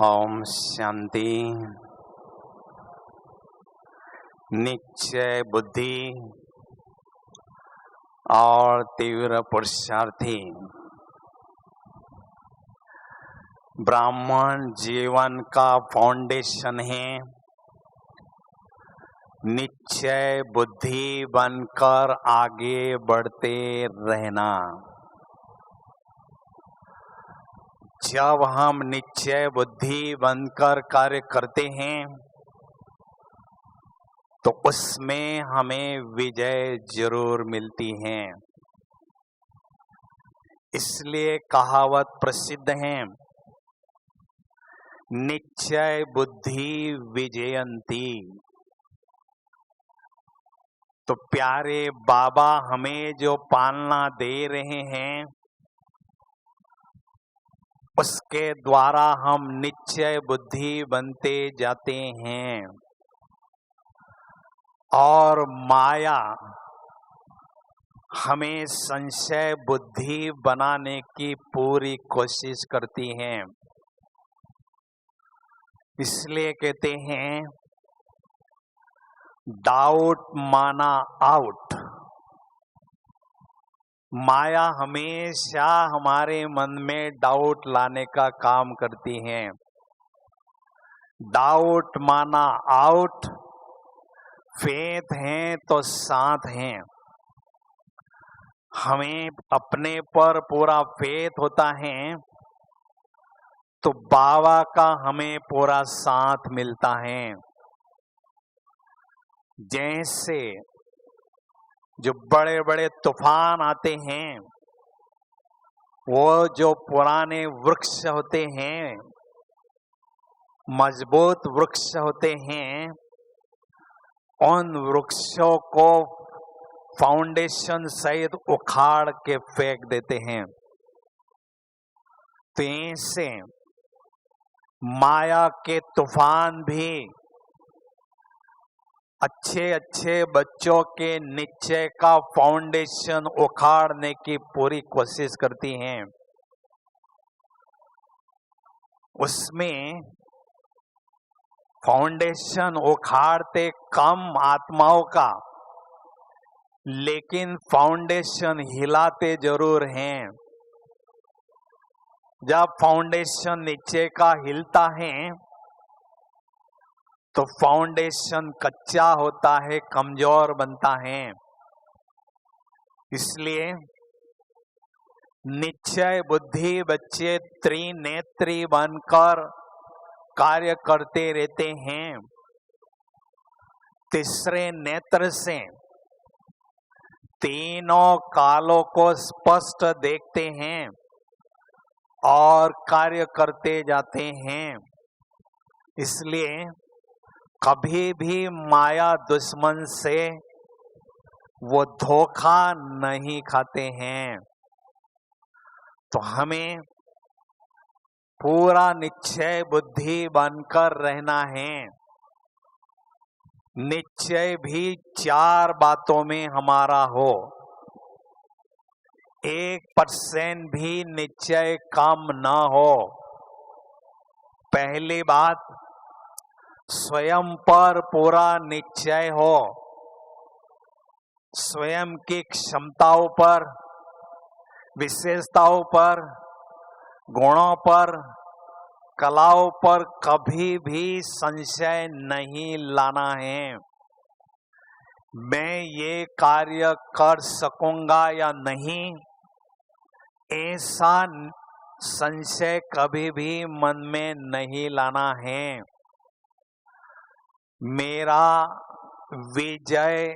ओम शांति। निश्चय बुद्धि और तीव्र पुरुषार्थी ब्राह्मण जीवन का फाउंडेशन है। निश्चय बुद्धि बनकर आगे बढ़ते रहना। जब हम निश्चय बुद्धि बनकर कार्य करते हैं तो उसमें हमें विजय जरूर मिलती है। इसलिए कहावत प्रसिद्ध है, निश्चय बुद्धि विजयंती। तो प्यारे बाबा हमें जो पालना दे रहे हैं उसके द्वारा हम निश्चय बुद्धि बनते जाते हैं और माया हमें संशय बुद्धि बनाने की पूरी कोशिश करती है। इसलिए कहते हैं डाउट माना आउट। माया हमेशा हमारे मन में डाउट लाने का काम करती है। डाउट माना आउट, फेथ है तो साथ है। हमें अपने पर पूरा फेथ होता है तो बाबा का हमें पूरा साथ मिलता है। जैसे जो बड़े बड़े तूफान आते हैं, वो जो पुराने वृक्ष होते हैं, मजबूत वृक्ष होते हैं, उन वृक्षों को फाउंडेशन सहित उखाड़ के फेंक देते हैं। तो ऐसे माया के तूफान भी अच्छे अच्छे बच्चों के निश्चय का फाउंडेशन उखाड़ने की पूरी कोशिश करती हैं। उसमें फाउंडेशन उखाड़ते कम आत्माओं का, लेकिन फाउंडेशन हिलाते जरूर हैं। जब फाउंडेशन नीचे का हिलता है तो फाउंडेशन कच्चा होता है, कमजोर बनता है। इसलिए निश्चय बुद्धि बच्चे त्रिनेत्री बनकर कार्य करते रहते हैं। तीसरे नेत्र से तीनों कालों को स्पष्ट देखते हैं और कार्य करते जाते हैं। इसलिए कभी भी माया दुश्मन से वो धोखा नहीं खाते हैं। तो हमें पूरा निश्चय बुद्धि बनकर रहना है। निश्चय भी 4 बातों में हमारा हो। 1% भी निश्चय कम न हो। पहली बात, स्वयं पर पूरा निश्चय हो। स्वयं की क्षमताओं पर, विशेषताओं पर, गुणों पर, कलाओं पर कभी भी संशय नहीं लाना है। मैं ये कार्य कर सकूंगा या नहीं, ऐसा संशय कभी भी मन में नहीं लाना है। मेरा विजय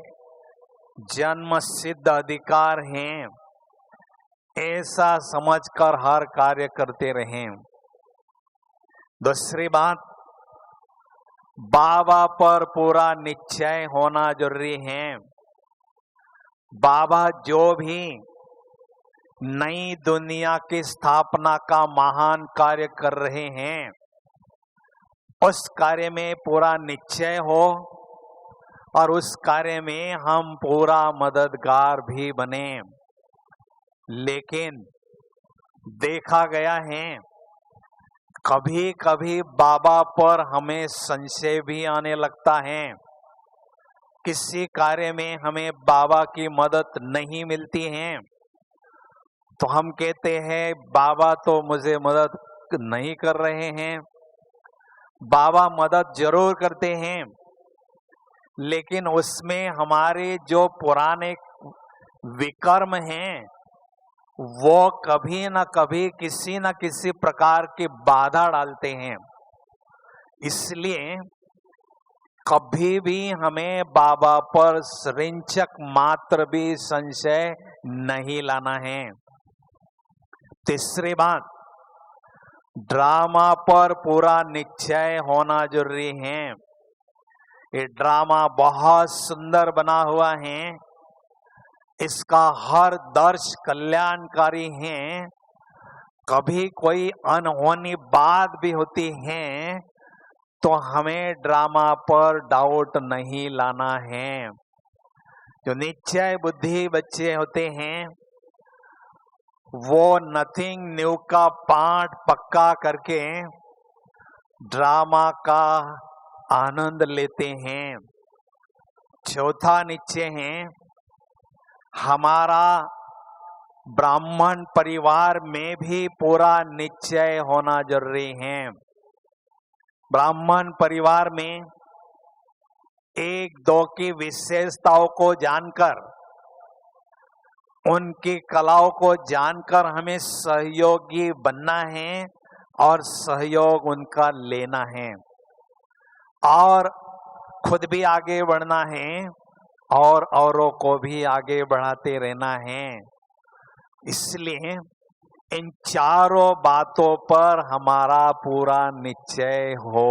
जन्म सिद्ध अधिकार है, ऐसा समझकर हर कार्य करते रहें। दूसरी बात, बाबा पर पूरा निश्चय होना जरूरी है। बाबा जो भी नई दुनिया की स्थापना का महान कार्य कर रहे हैं, उस कार्य में पूरा निश्चय हो और उस कार्य में हम पूरा मददगार भी बने। लेकिन देखा गया है कभी कभी बाबा पर हमें संशय भी आने लगता है। किसी कार्य में हमें बाबा की मदद नहीं मिलती है तो हम कहते हैं बाबा तो मुझे मदद नहीं कर रहे हैं। बाबा मदद जरूर करते हैं, लेकिन उसमें हमारे जो पुराने विकर्म हैं वो कभी न कभी किसी न किसी प्रकार की बाधा डालते हैं। इसलिए कभी भी हमें बाबा पर सृंचक मात्र भी संशय नहीं लाना है। तीसरी बात, ड्रामा पर पूरा निश्चय होना जरूरी है। ये ड्रामा बहुत सुंदर बना हुआ है, इसका हर दर्श कल्याणकारी है। कभी कोई अनहोनी बात भी होती है तो हमें ड्रामा पर डाउट नहीं लाना है। जो निश्चय बुद्धि बच्चे होते हैं वो नथिंग न्यू का पाठ पक्का करके ड्रामा का आनंद लेते हैं। चौथा निश्चय है, हमारा ब्राह्मण परिवार में भी पूरा निश्चय होना जरूरी है। ब्राह्मण परिवार में एक दो की विशेषताओं को जानकर, उनकी कलाओं को जानकर हमें सहयोगी बनना है और सहयोग उनका लेना है और खुद भी आगे बढ़ना है और औरों को भी आगे बढ़ाते रहना है। इसलिए इन चारों बातों पर हमारा पूरा निश्चय हो।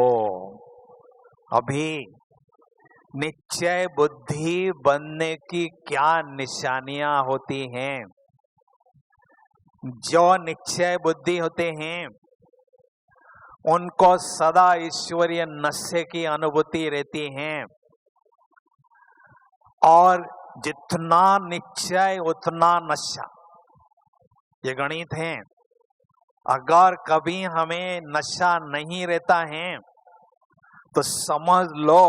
अभी निश्चय बुद्धि बनने की क्या निशानियां होती हैं? जो निश्चय बुद्धि होते हैं उनको सदा ईश्वरीय नशे की अनुभूति रहती है और जितना निश्चय उतना नशा, ये गणित है। अगर कभी हमें नशा नहीं रहता है तो समझ लो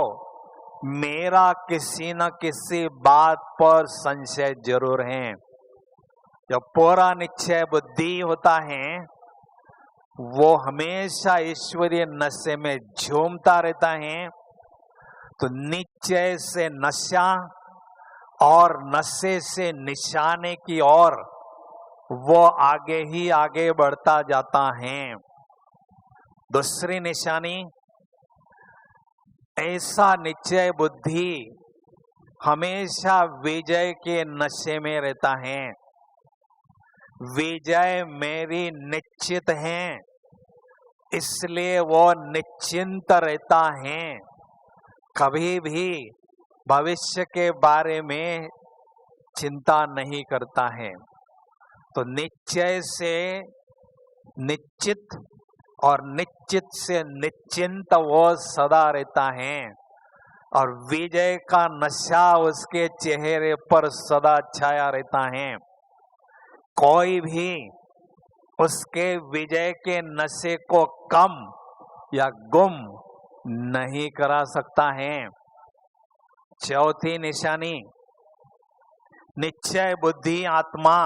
मेरा किसी न किसी बात पर संशय जरूर है। जब पूरा निश्चय बुद्धि होता है वो हमेशा ईश्वरीय नशे में झूमता रहता है। तो निश्चय से नशा और नशे से निशाने की ओर वो आगे ही आगे बढ़ता जाता है। दूसरी निशानी, ऐसा निश्चय बुद्धि हमेशा विजय के नशे में रहता है। विजय मेरी निश्चित है, इसलिए वो निश्चिंत रहता है, कभी भी भविष्य के बारे में चिंता नहीं करता है। तो निश्चय से निश्चित और निश्चित से निश्चिंत वो सदा रहता है और विजय का नशा उसके चेहरे पर सदा छाया रहता है। कोई भी उसके विजय के नशे को कम या गुम नहीं करा सकता है। चौथी निशानी, निश्चय बुद्धि आत्मा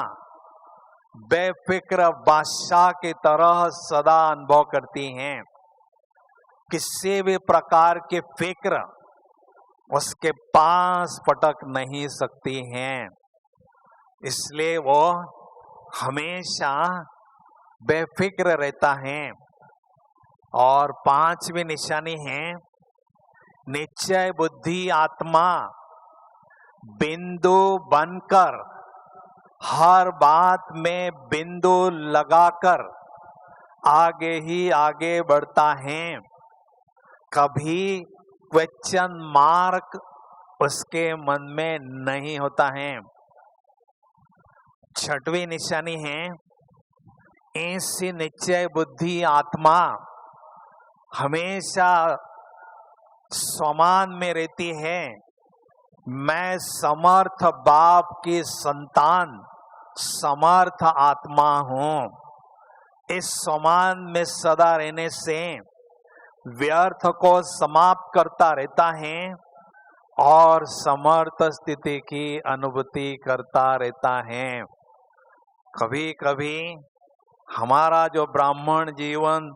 बेफिक्र बादशाह की तरह सदा अनुभव करती हैं। किसी भी प्रकार की फिक्र उसके पास पटक नहीं सकती हैं, इसलिए वो हमेशा बेफिक्र रहता है। और पांचवी निशानी है, निश्चय बुद्धि आत्मा बिंदु बनकर हर बात में बिंदु लगाकर आगे ही आगे बढ़ता है। कभी क्वेश्चन मार्क उसके मन में नहीं होता है। छठवीं निशानी है, ऐसी निश्चय बुद्धि आत्मा हमेशा समान में रहती है। मैं समर्थ बाप की संतान, समर्थ आत्मा हूँ। इस समान में सदा रहने से व्यर्थ को समाप्त करता रहता है और समर्थ स्थिति की अनुभूति करता रहता है। कभी कभी हमारा जो ब्राह्मण जीवन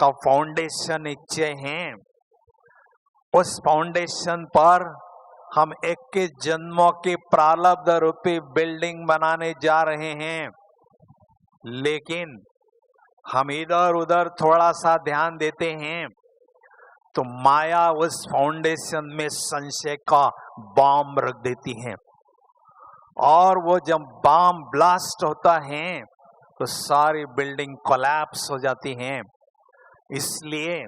का फाउंडेशन निश्चय है, उस फाउंडेशन पर हम 21 जन्मों की प्रारब्ध रूपी बिल्डिंग बनाने जा रहे हैं, लेकिन हम इधर उधर थोड़ा सा ध्यान देते हैं तो माया उस फाउंडेशन में संशय का बॉम्ब रख देती है, और वो जब बॉम्ब ब्लास्ट होता है तो सारी बिल्डिंग कोलैप्स हो जाती है। इसलिए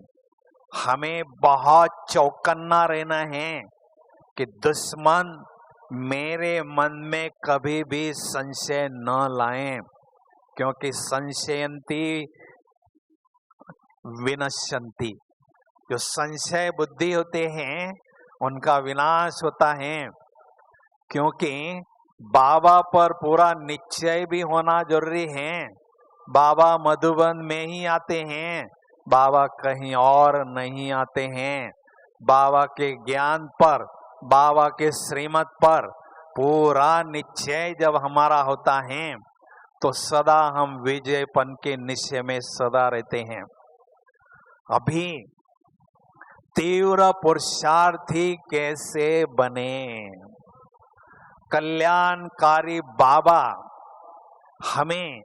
हमें बहुत चौकन्ना रहना है कि दुश्मन मेरे मन में कभी भी संशय न लाएं, क्योंकि संशयंती विनश्यंती, जो संशय बुद्धि होते हैं उनका विनाश होता है। क्योंकि बाबा पर पूरा निश्चय भी होना जरूरी है। बाबा मधुबन में ही आते हैं, बाबा कहीं और नहीं आते हैं। बाबा के ज्ञान पर, बाबा के श्रीमत पर पूरा निश्चय जब हमारा होता है तो सदा हम विजयपन के निश्चय में सदा रहते हैं। अभी तीव्र पुरुषार्थी कैसे बने? कल्याणकारी बाबा हमें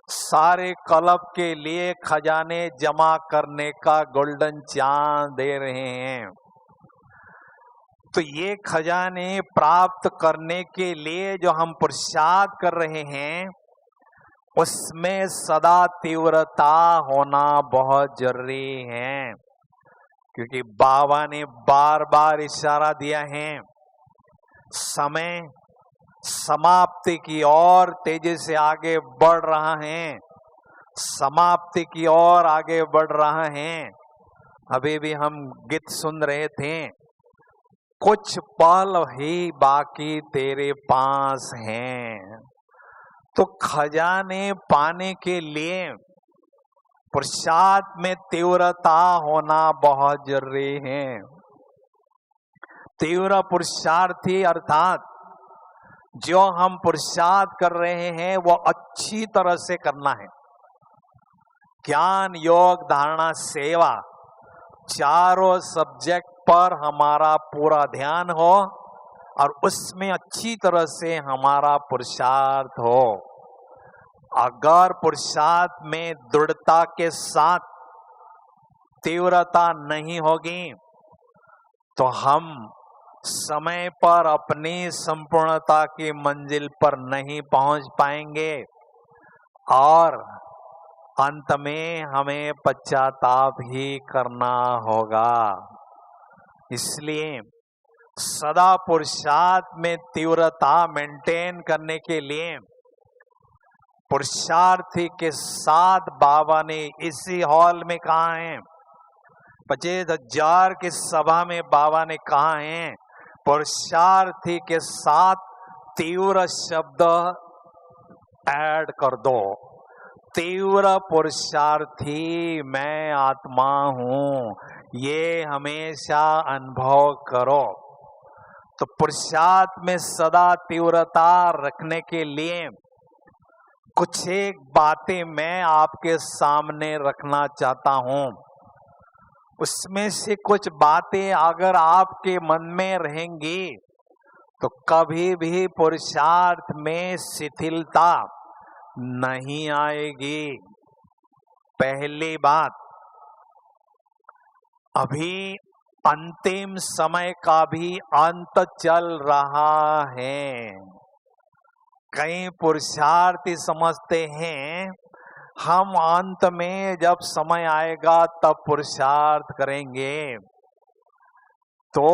सारे कल्प के लिए खजाने जमा करने का गोल्डन चांस दे रहे हैं। तो ये खजाने प्राप्त करने के लिए जो हम पुरुषार्थ कर रहे हैं, उसमें सदा तीव्रता होना बहुत जरूरी है। क्योंकि बाबा ने बार बार इशारा दिया है, समय समाप्ति की ओर तेजी से आगे बढ़ रहा है, समाप्ति की ओर आगे बढ़ रहा है। अभी भी हम गीत सुन रहे थे, कुछ पल ही बाकी तेरे पास हैं। तो खजाने पाने के लिए पुरुषार्थ में तीव्रता होना बहुत जरूरी है। तीव्र पुरुषार्थी अर्थात जो हम पुरुषार्थ कर रहे हैं वो अच्छी तरह से करना है। ज्ञान, योग, धारणा, सेवा, चारों सब्जेक्ट पर हमारा पूरा ध्यान हो और उसमें अच्छी तरह से हमारा पुरुषार्थ हो। अगर पुरुषार्थ में दृढ़ता के साथ तीव्रता नहीं होगी तो हम समय पर अपनी संपूर्णता की मंजिल पर नहीं पहुंच पाएंगे और अंत में हमें पश्चाताप ही करना होगा। इसलिए सदा पुरुषार्थ में तीव्रता मेंटेन करने के लिए पुरुषार्थी के साथ बाबा ने इसी हॉल में कहा है, 25,000 की सभा में बाबा ने कहा है, पुरुषार्थी के साथ तीव्र शब्द ऐड कर दो। तीव्र पुरुषार्थी मैं आत्मा हूं, ये हमेशा अनुभव करो। तो पुरुषार्थ में सदा तीव्रता रखने के लिए कुछ एक बातें मैं आपके सामने रखना चाहता हूं। उसमें से कुछ बातें अगर आपके मन में रहेंगी तो कभी भी पुरुषार्थ में शिथिलता नहीं आएगी। पहली बात, अभी अंतिम समय का भी अंत चल रहा है। कई पुरुषार्थी समझते हैं हम अंत में जब समय आएगा तब पुरुषार्थ करेंगे। तो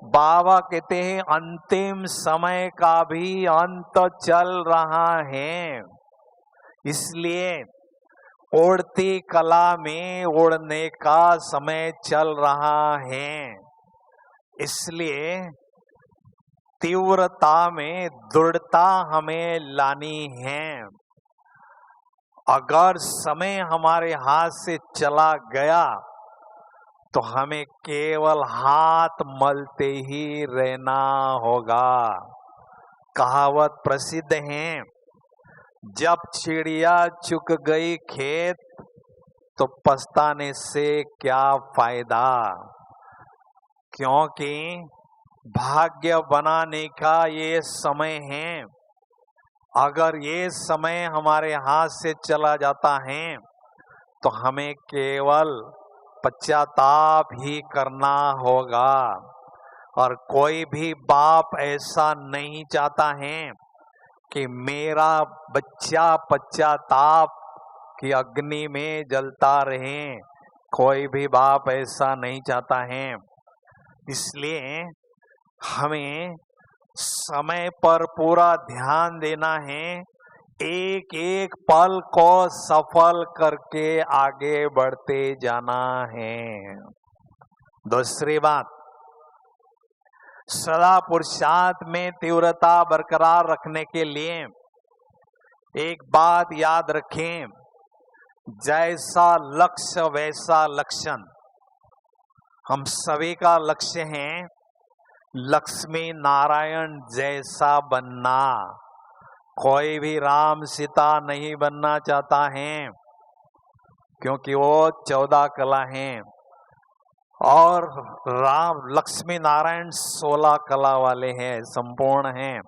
बाबा कहते हैं अंतिम समय का भी अंत चल रहा है। इसलिए उड़ती कला में उड़ने का समय चल रहा है। इसलिए तीव्रता में दृढ़ता हमें लानी है। अगर समय हमारे हाथ से चला गया तो हमें केवल हाथ मलते ही रहना होगा। कहावत प्रसिद्ध है, जब चिड़िया चुग गई खेत तो पछताने से क्या फायदा। क्योंकि भाग्य बनाने का ये समय है। अगर ये समय हमारे हाथ से चला जाता है तो हमें केवल पश्चाताप ही करना होगा। और कोई भी बाप ऐसा नहीं चाहता है कि मेरा बच्चा पश्चाताप की अग्नि में जलता रहे। कोई भी बाप ऐसा नहीं चाहता है। इसलिए हमें समय पर पूरा ध्यान देना है, एक एक पल को सफल करके आगे बढ़ते जाना है। दूसरी बात, सदा पुरुषार्थ में तीव्रता बरकरार रखने के लिए एक बात याद रखें, जैसा लक्ष्य वैसा लक्षण। हम सभी का लक्ष्य है लक्ष्मी नारायण जैसा बनना। कोई भी राम सीता नहीं बनना चाहता है, क्योंकि वो 14 कला हैं और राम लक्ष्मी नारायण 16 कला वाले हैं, संपूर्ण हैं।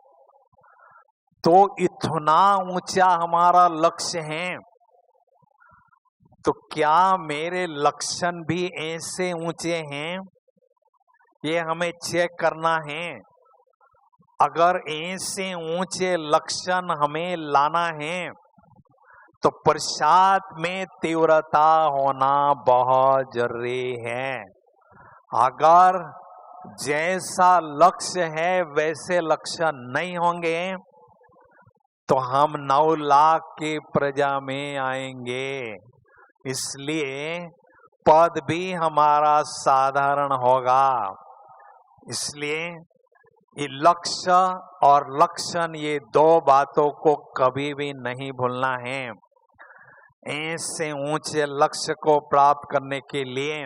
तो इतना ऊंचा हमारा लक्ष्य है, तो क्या मेरे लक्षण भी ऐसे ऊंचे हैं? ये हमें चेक करना है। अगर ऐसे ऊंचे लक्षण हमें लाना है तो पुरुषार्थ में तीव्रता होना बहुत जरूरी है। अगर जैसा लक्ष्य है वैसे लक्षण नहीं होंगे तो हम 9 लाख की प्रजा में आएंगे। इसलिए पद भी हमारा साधारण होगा। इसलिए ये लक्ष्य और लक्षण, ये 2 बातों को कभी भी नहीं भूलना है। ऐसे ऊंचे लक्ष्य को प्राप्त करने के लिए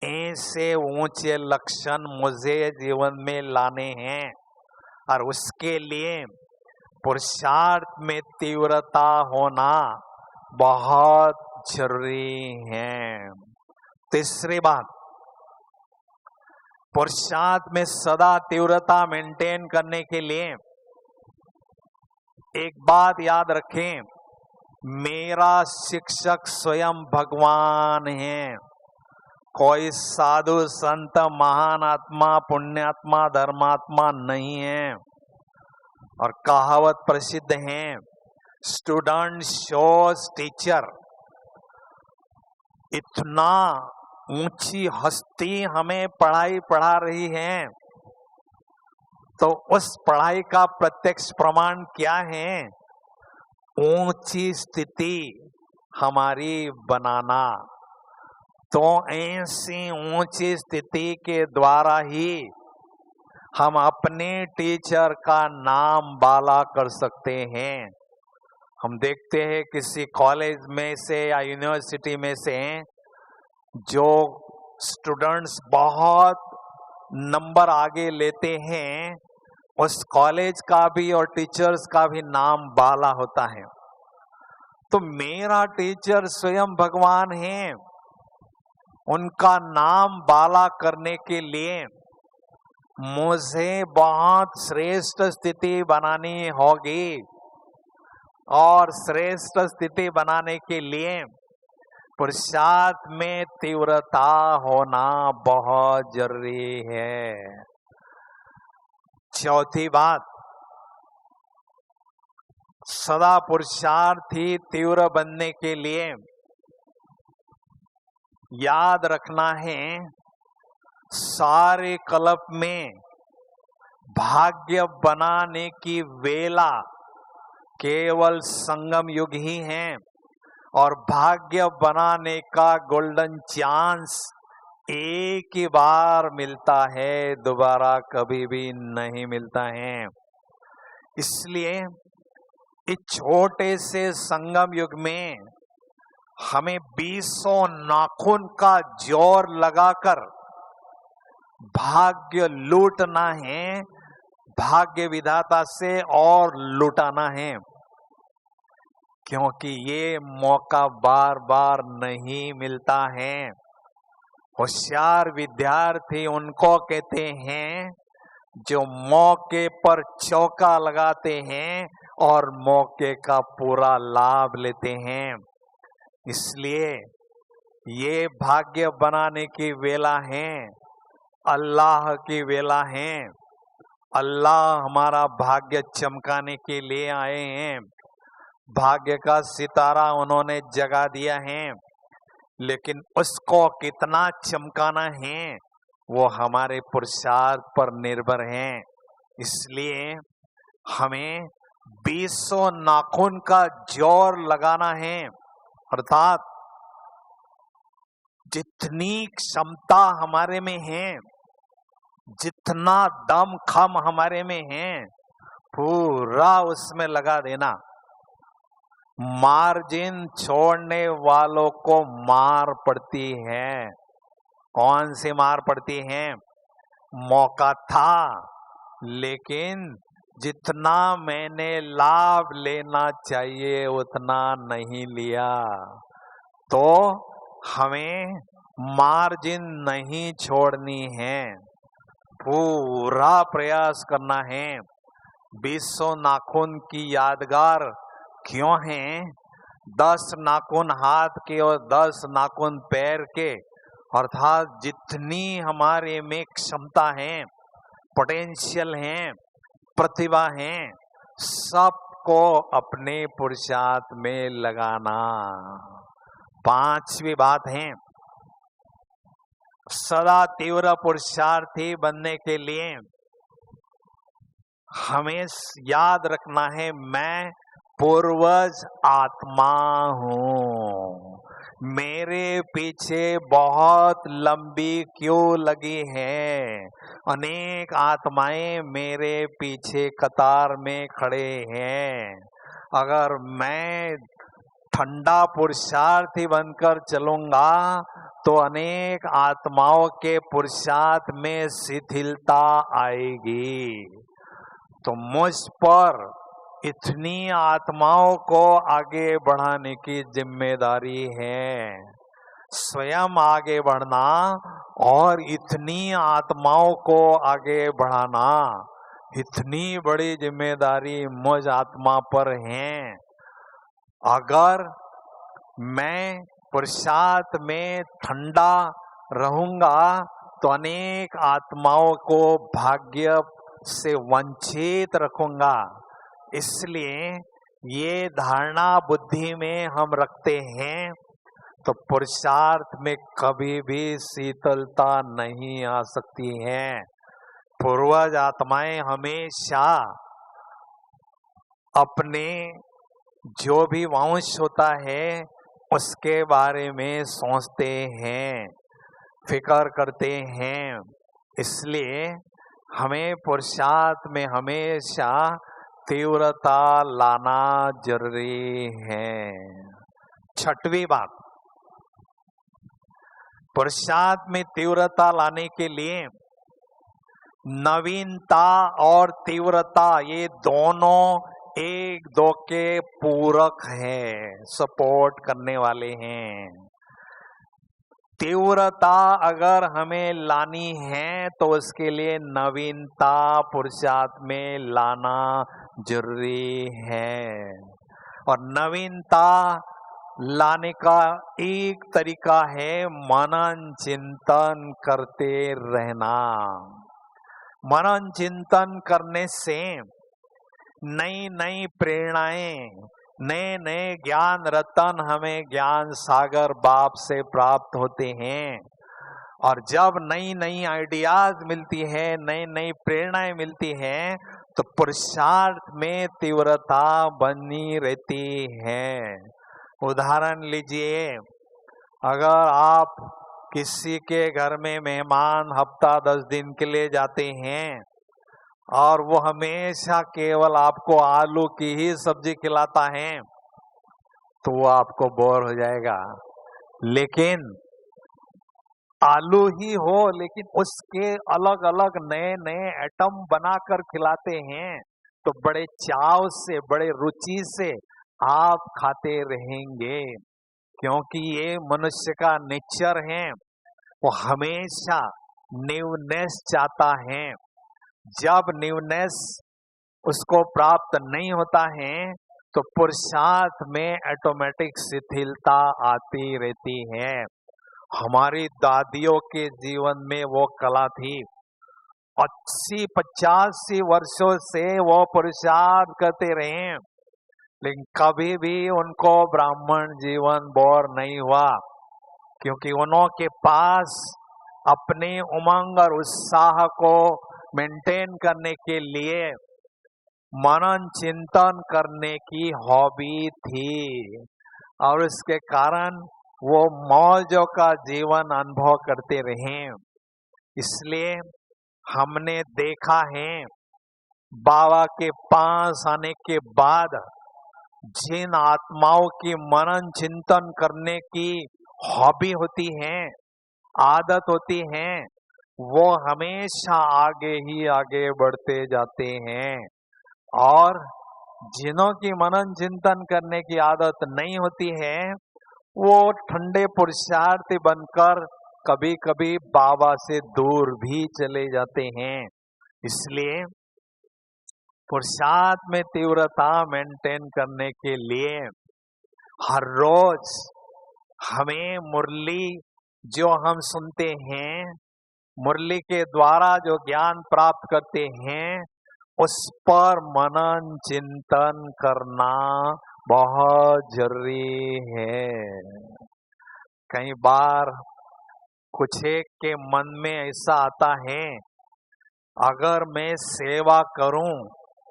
ऐसे ऊंचे लक्षण मुझे जीवन में लाने हैं, और उसके लिए पुरुषार्थ में तीव्रता होना बहुत जरूरी है। तीसरी बात, पुरुषार्थ में सदा तीव्रता मेंटेन करने के लिए एक बात याद रखें, मेरा शिक्षक स्वयं भगवान है। कोई साधु संत महान आत्मा पुण्यात्मा धर्मात्मा नहीं है। और कहावत प्रसिद्ध है, स्टूडेंट शोज टीचर। इतना ऊंची हस्ती हमें पढ़ाई पढ़ा रही है, तो उस पढ़ाई का प्रत्यक्ष प्रमाण क्या है? ऊंची स्थिति हमारी बनाना। तो ऐसी ऊंची स्थिति के द्वारा ही हम अपने टीचर का नाम बाला कर सकते हैं। हम देखते हैं किसी कॉलेज में से या यूनिवर्सिटी में से जो स्टूडेंट्स बहुत नंबर आगे लेते हैं, उस कॉलेज का भी और टीचर्स का भी नाम बाला होता है। तो मेरा टीचर स्वयं भगवान है, उनका नाम बाला करने के लिए मुझे बहुत श्रेष्ठ स्थिति बनानी होगी। और श्रेष्ठ स्थिति बनाने के लिए पुरुषार्थ में तीव्रता होना बहुत जरूरी है। चौथी बात, सदा पुरुषार्थी तीव्र बनने के लिए याद रखना है, सारे कल्प में भाग्य बनाने की वेला केवल संगम युग ही है, और भाग्य बनाने का गोल्डन चांस एक ही बार मिलता है, दोबारा कभी भी नहीं मिलता है। इसलिए इस छोटे से संगम युग में हमें 20 नाखून का जोर लगाकर भाग्य लूटना है, भाग्य विधाता से और लुटाना है, क्योंकि ये मौका बार बार नहीं मिलता है। होशियार विद्यार्थी उनको कहते हैं जो मौके पर चौका लगाते हैं और मौके का पूरा लाभ लेते हैं। इसलिए ये भाग्य बनाने की वेला है, अल्लाह की वेला है। अल्लाह हमारा भाग्य चमकाने के लिए आए हैं। भाग्य का सितारा उन्होंने जगा दिया है, लेकिन उसको कितना चमकाना है वो हमारे पुरुषार्थ पर निर्भर है। इसलिए हमें 20 नाखून का जोर लगाना है, अर्थात जितनी क्षमता हमारे में है, जितना दम खम हमारे में है, पूरा उसमें लगा देना। मार्जिन छोड़ने वालों को मार पड़ती है। कौन सी मार पड़ती है? मौका था, लेकिन जितना मैंने लाभ लेना चाहिए उतना नहीं लिया, तो हमें मार्जिन नहीं छोड़नी है, पूरा प्रयास करना है। 20 नाखून की यादगार क्यों है? 10 नाखून हाथ के और 10 नाखून पैर के, अर्थात जितनी हमारे में क्षमता है, पोटेंशियल है, प्रतिभा है, सबको अपने पुरुषार्थ में लगाना। 5वीं बात है, सदा तीव्र पुरुषार्थी बनने के लिए हमें याद रखना है, मैं पूर्वज आत्मा हूँ। मेरे पीछे बहुत लंबी क्यू लगी है, अनेक आत्माएं मेरे पीछे कतार में खड़े हैं। अगर मैं ठंडा पुरुषार्थी बनकर चलूंगा तो अनेक आत्माओं के पुरुषार्थ में शिथिलता आएगी। तो मुझ पर इतनी आत्माओं को आगे बढ़ाने की जिम्मेदारी है, स्वयं आगे बढ़ना और इतनी आत्माओं को आगे बढ़ाना, इतनी बड़ी जिम्मेदारी मुझ आत्मा पर है। अगर मैं पुरुषार्थ में ठंडा रहूंगा तो अनेक आत्माओं को भाग्य से वंचित रखूंगा। इसलिए ये धारणा बुद्धि में हम रखते हैं तो पुरुषार्थ में कभी भी शीतलता नहीं आ सकती है। पूर्वज आत्माएं हमेशा अपने जो भी वंश होता है उसके बारे में सोचते हैं, फिक्र करते हैं। इसलिए हमें पुरुषार्थ में हमेशा तीव्रता लाना जरूरी है। 6वीं बात, पुरुषार्थ में तीव्रता लाने के लिए नवीनता और तीव्रता ये दोनों एक दो के पूरक हैं, सपोर्ट करने वाले हैं। तीव्रता अगर हमें लानी है तो उसके लिए नवीनता पुरुषार्थ में लाना जरूरी है। और नवीनता लाने का एक तरीका है मनन चिंतन करते रहना। मनन चिंतन करने से नई नई प्रेरणाएं, नए नए ज्ञान रतन हमें ज्ञान सागर बाप से प्राप्त होते हैं। और जब नई नई आइडियाज मिलती है, नई नई प्रेरणाएं मिलती हैं, तो पुरुषार्थ में तीव्रता बनी रहती है। उदाहरण लीजिए, अगर आप किसी के घर में मेहमान हफ्ता 10 दिन के लिए जाते हैं और वो हमेशा केवल आपको आलू की ही सब्जी खिलाता है तो वो आपको बोर हो जाएगा। लेकिन आलू ही हो लेकिन उसके अलग अलग नए नए आइटम बनाकर खिलाते हैं तो बड़े चाव से, बड़े रुचि से आप खाते रहेंगे, क्योंकि ये मनुष्य का नेचर है। वो हमेशा न्यूनेस चाहता है। जब न्यूनेस उसको प्राप्त नहीं होता है तो पुरुषार्थ में ऑटोमेटिक शिथिलता आती रहती है। हमारी दादियों के जीवन में वो कला थी। 80-85 वर्षों से वो पुरुषार्थ करते रहे, लेकिन कभी भी उनको ब्राह्मण जीवन बोर नहीं हुआ, क्योंकि उनके पास अपने उमंग और उत्साह को मेंटेन करने के लिए मनन चिंतन करने की हॉबी थी, और इसके कारण वो मौजों का जीवन अनुभव करते रहे। इसलिए हमने देखा है बाबा के पास आने के बाद जिन आत्माओं की मनन चिंतन करने की हॉबी होती है, आदत होती है, वो हमेशा आगे ही आगे बढ़ते जाते हैं। और जिनों की मनन चिंतन करने की आदत नहीं होती है वो ठंडे पुरुषार्थी बनकर कभी कभी बाबा से दूर भी चले जाते हैं। इसलिए पुरुषार्थ में तीव्रता मेंटेन करने के लिए हर रोज हमें मुरली जो हम सुनते हैं, मुरली के द्वारा जो ज्ञान प्राप्त करते हैं, उस पर मनन चिंतन करना बहुत जरूरी है। कई बार कुछ एक के मन में ऐसा आता है, अगर मैं सेवा करूं,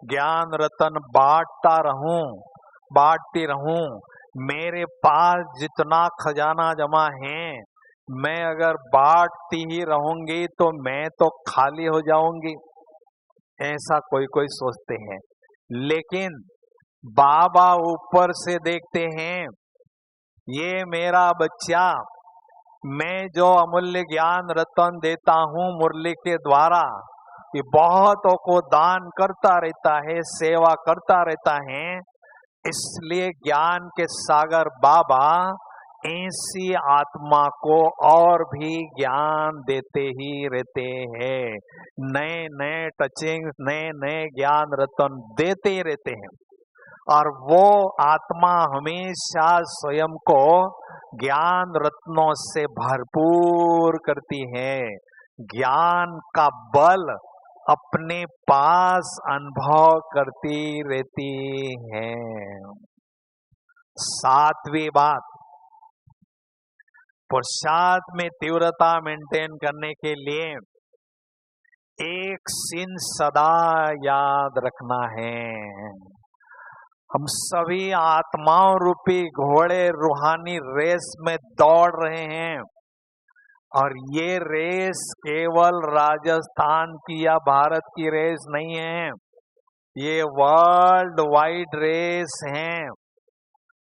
ज्ञान रतन बांटती रहूं, मेरे पास जितना खजाना जमा है, मैं अगर बांटती ही रहूंगी तो मैं तो खाली हो जाऊंगी, ऐसा कोई कोई सोचते हैं। लेकिन बाबा ऊपर से देखते हैं, ये मेरा बच्चा, मैं जो अमूल्य ज्ञान रतन देता हूँ मुरली के द्वारा, ये बहुतों को दान करता रहता है, सेवा करता रहता है। इसलिए ज्ञान के सागर बाबा ऐसी आत्मा को और भी ज्ञान देते ही रहते हैं, नए नए टचिंग, नए नए ज्ञान रतन देते ही रहते हैं। और वो आत्मा हमेशा स्वयं को ज्ञान रत्नों से भरपूर करती है, ज्ञान का बल अपने पास अनुभव करती रहती है। सातवीं बात, पुरुषार्थ में तीव्रता मेंटेन करने के लिए एक सीन सदा याद रखना है। हम सभी आत्माओं रूपी घोड़े रूहानी रेस में दौड़ रहे हैं, और ये रेस केवल राजस्थान की या भारत की रेस नहीं है, ये वर्ल्ड वाइड रेस है।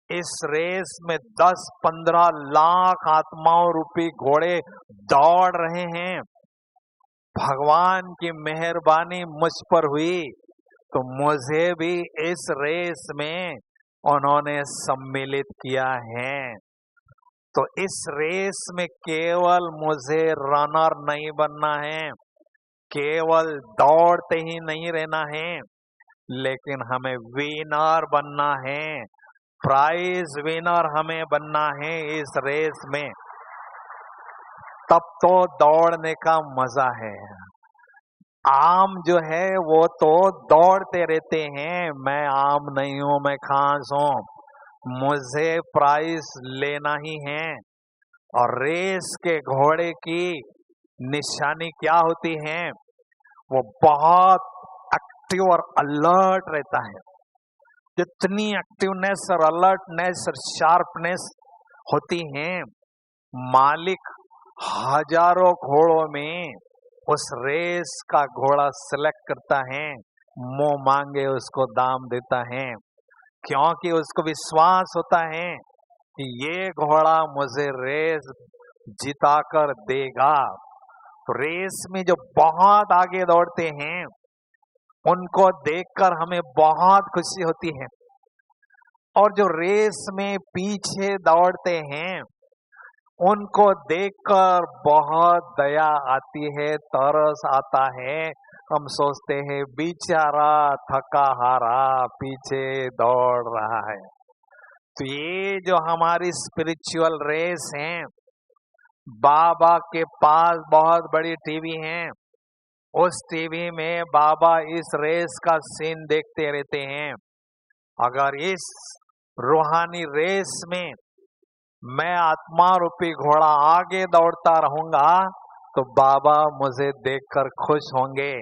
इस रेस में 10-15 लाख आत्माओं रूपी घोड़े दौड़ रहे हैं। भगवान की मेहरबानी मुझ पर हुई तो मुझे भी इस रेस में उन्होंने सम्मिलित किया है। तो इस रेस में केवल मुझे रनर नहीं बनना है, केवल दौड़ते ही नहीं रहना है, लेकिन हमें विनर बनना है, प्राइज विनर हमें बनना है इस रेस में। तब तो दौड़ने का मजा है। आम जो है वो तो दौड़ते रहते हैं, मैं आम नहीं हूं, मैं खास हूं, मुझे प्राइज लेना ही है। और रेस के घोड़े की निशानी क्या होती है, वो बहुत एक्टिव और अलर्ट रहता है। जितनी एक्टिवनेस और अलर्टनेस और शार्पनेस होती है, मालिक हजारों घोड़ों में उस रेस का घोड़ा सिलेक्ट करता है, मुंह मांगे उसको दाम देता है, क्योंकि उसको विश्वास होता है कि ये घोड़ा मुझे रेस जिताकर देगा। तो रेस में जो बहुत आगे दौड़ते हैं उनको देखकर हमें बहुत खुशी होती है, और जो रेस में पीछे दौड़ते हैं उनको देखकर बहुत दया आती है, तरस आता है। हम सोचते हैं बेचारा थका हारा पीछे दौड़ रहा है। तो ये जो हमारी स्पिरिचुअल रेस है, बाबा के पास बहुत बड़ी टीवी है, उस टीवी में बाबा इस रेस का सीन देखते रहते हैं। अगर इस रूहानी रेस में मैं आत्मा रूपी घोड़ा आगे दौड़ता रहूंगा तो बाबा मुझे देखकर खुश होंगे,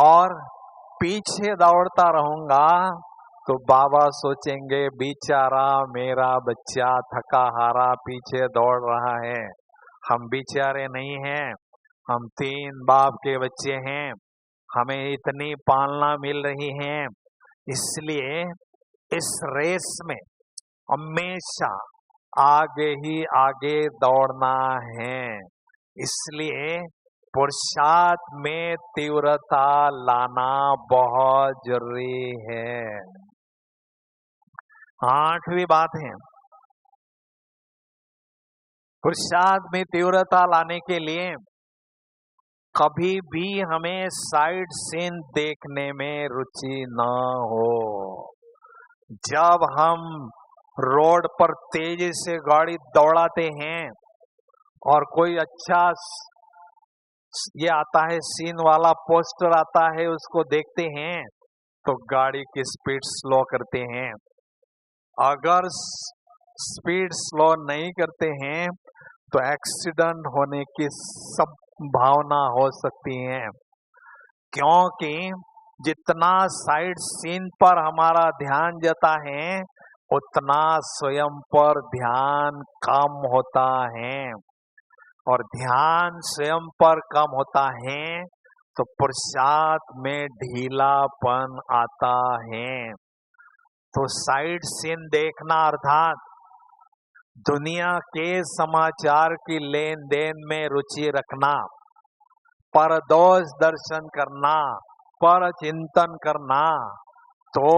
और पीछे दौड़ता रहूंगा तो बाबा सोचेंगे बेचारा मेरा बच्चा थका हारा पीछे दौड़ रहा है। हम बेचारे नहीं हैं, हम 3 बाप के बच्चे हैं, हमें इतनी पालना मिल रही है, इसलिए इस रेस में हमेशा आगे ही आगे दौड़ना है। इसलिए पुरुषार्थ में तीव्रता लाना बहुत जरूरी है। 8वीं बात है, पुरुषार्थ में तीव्रता लाने के लिए कभी भी हमें साइड सीन देखने में रुचि न हो। जब हम रोड पर तेजी से गाड़ी दौड़ाते हैं और कोई अच्छा ये आता है सीन वाला पोस्टर आता है, उसको देखते हैं तो गाड़ी की स्पीड स्लो करते हैं। अगर स्पीड स्लो नहीं करते हैं तो एक्सीडेंट होने की संभावना हो सकती है, क्योंकि जितना साइड सीन पर हमारा ध्यान जाता है उतना स्वयं पर ध्यान कम होता है, और ध्यान स्वयं पर कम होता है तो पुरुषार्थ में ढीलापन आता है। तो साइड सीन देखना अर्थात दुनिया के समाचार की लेन देन में रुचि रखना, परदोष दर्शन करना, पर चिंतन करना, तो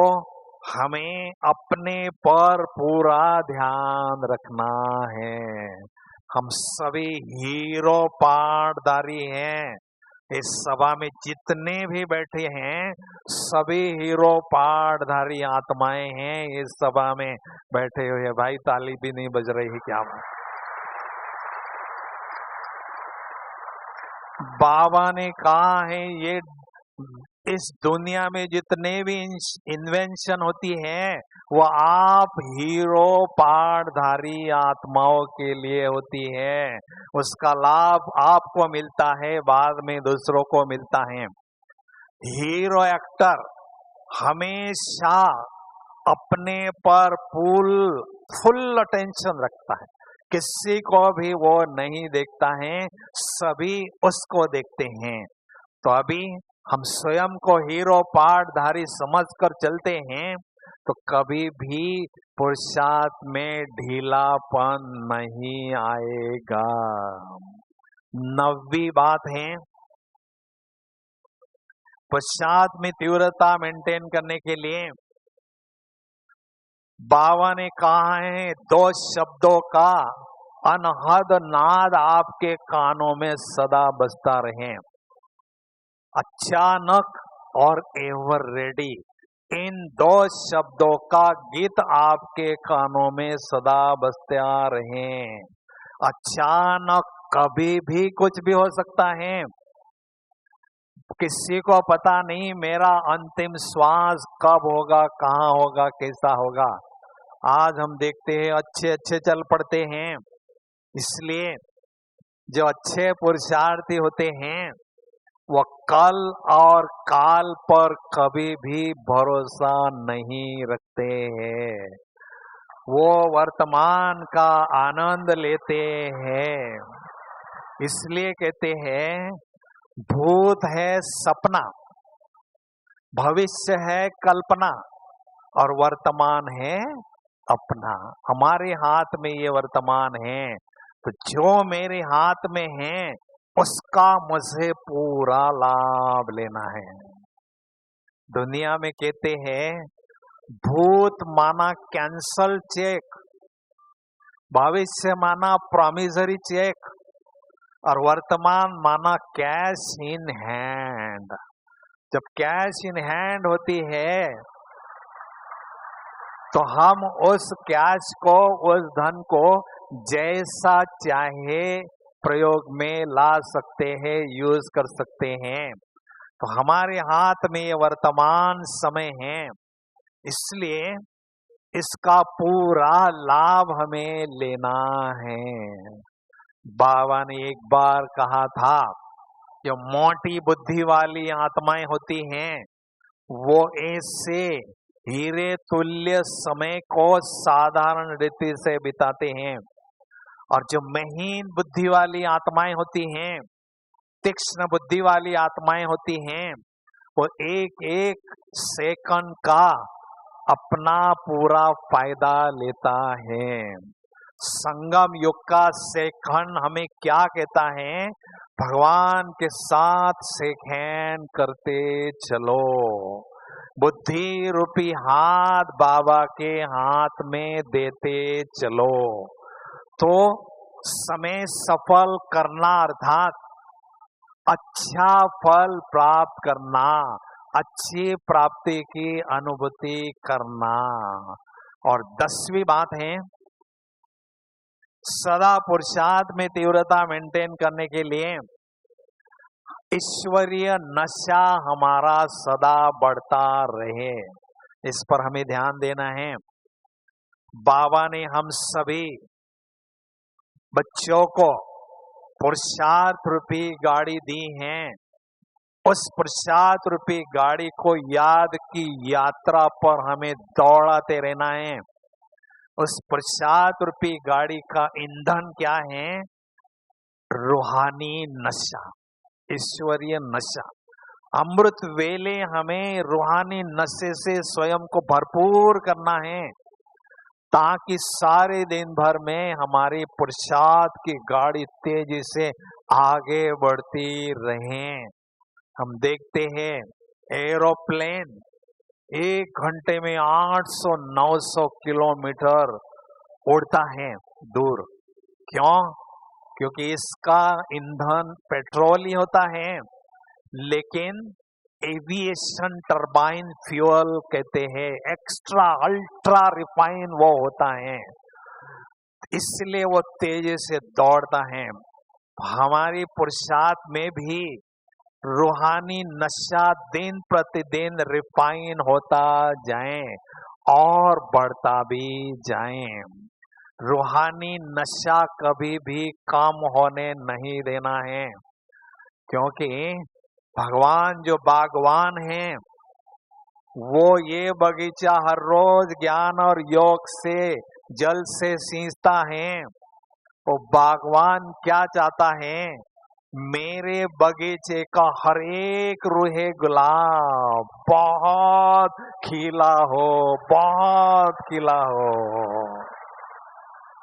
हमें अपने पर पूरा ध्यान रखना है। हम सभी हीरो पाठधारी हैं। इस सभा में जितने भी बैठे हैं सभी हीरो पाठधारी आत्माएं हैं। इस सभा में बैठे हुए भाई, ताली भी नहीं बज रही क्या? बाबा ने कहा है ये इस दुनिया में जितने भी इन्वेंशन होती है वो आप हीरो पाठधारी आत्माओं के लिए होती है। उसका लाभ आपको मिलता है, बाद में दूसरों को मिलता है। हीरो एक्टर हमेशा अपने पर फुल अटेंशन रखता है, किसी को भी वो नहीं देखता है, सभी उसको देखते हैं। तो अभी हम स्वयं को हीरो पाठधारी समझकर चलते हैं तो कभी भी पुरुषार्थ में ढीलापन नहीं आएगा। 9वीं बात है, पुरुषार्थ में तीव्रता मेंटेन करने के लिए बाबा ने कहा है 2 शब्दों का अनहद नाद आपके कानों में सदा बजता रहे, अचानक और एवर रेडी। इन 2 शब्दों का गीत आपके कानों में सदा बजता रहे। अचानक कभी भी कुछ भी हो सकता है, किसी को पता नहीं मेरा अंतिम श्वास कब होगा, कहाँ होगा, कैसा होगा। आज हम देखते हैं अच्छे चल पड़ते हैं, इसलिए जो अच्छे पुरुषार्थी होते हैं वो कल और काल पर कभी भी भरोसा नहीं रखते हैं, वो वर्तमान का आनंद लेते हैं। इसलिए कहते हैं भूत है सपना, भविष्य है कल्पना और वर्तमान है अपना। हमारे हाथ में ये वर्तमान है, तो जो मेरे हाथ में है उसका मुझे पूरा लाभ लेना है। दुनिया में कहते हैं भूत माना कैंसल चेक, भविष्य माना प्रॉमिसरी चेक और वर्तमान माना कैश इन हैंड। जब कैश इन हैंड होती है तो हम उस कैश को, उस धन को जैसा चाहे प्रयोग में ला सकते हैं, यूज कर सकते हैं। तो हमारे हाथ में ये वर्तमान समय है, इसलिए इसका पूरा लाभ हमें लेना है। बाबा ने एक बार कहा था कि मोटी बुद्धि वाली आत्माएं होती हैं, वो ऐसे हीरे तुल्य समय को साधारण रीति से बिताते हैं, और जो महीन बुद्धि वाली आत्माएं होती हैं, तीक्ष्ण बुद्धि वाली आत्माएं होती हैं, वो एक एक सेकंड का अपना पूरा फायदा लेता है। संगम युग का सेकंड हमें क्या कहता है? भगवान के साथ सेकंड करते चलो। बुद्धि रूपी हाथ बाबा के हाथ में देते चलो, तो समय सफल करना अर्थात अच्छा फल प्राप्त करना, अच्छी प्राप्ति की अनुभूति करना। और 10वीं बात है, सदा पुरुषार्थ में तीव्रता मेंटेन करने के लिए ईश्वरीय नशा हमारा सदा बढ़ता रहे, इस पर हमें ध्यान देना है। बाबा ने हम सभी बच्चों को पुरुषार्थ रूपी गाड़ी दी है। उस पुरुषार्थ रूपी गाड़ी को याद की यात्रा पर हमें दौड़ाते रहना है। उस पुरुषार्थ रूपी गाड़ी का ईंधन क्या है? रूहानी नशा, ईश्वरीय नशा। अमृत वेले हमें रूहानी नशे से स्वयं को भरपूर करना है, ताकि सारे दिन भर में हमारी पुरुषार्थ की गाड़ी तेजी से आगे बढ़ती रहे। हम देखते हैं एरोप्लेन 1 घंटे में 800-900 किलोमीटर उड़ता है दूर। क्यों? क्योंकि इसका ईंधन पेट्रोल ही होता है, लेकिन एविएशन टरबाइन फ्यूल कहते हैं, एक्स्ट्रा अल्ट्रा रिफाइन वो होता है, इसलिए वो तेजी से दौड़ता है। हमारी पुरुषार्थ में भी रूहानी नशा दिन प्रतिदिन रिफाइन होता जाए और बढ़ता भी जाए। रूहानी नशा कभी भी कम होने नहीं देना है, क्योंकि भगवान जो बागवान हैं, वो ये बगीचा हर रोज ज्ञान और योग से, जल से सींचता है। वो बागवान क्या चाहता है? मेरे बगीचे का हर एक रूहे गुलाब बहुत खिला हो, बहुत खिला हो।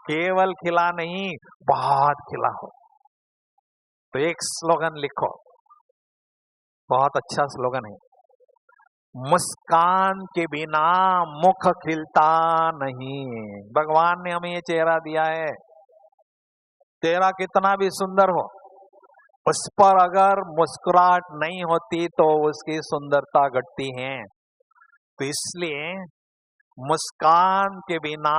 केवल खिला नहीं, बहुत खिला हो। तो एक स्लोगन लिखो, बहुत अच्छा स्लोगन है, मुस्कान के बिना मुख खिलता नहीं। भगवान ने हमें ये चेहरा दिया है, चेहरा कितना भी सुंदर हो, उस पर अगर मुस्कुराहट नहीं होती तो उसकी सुंदरता घटती है। तो इसलिए मुस्कान के बिना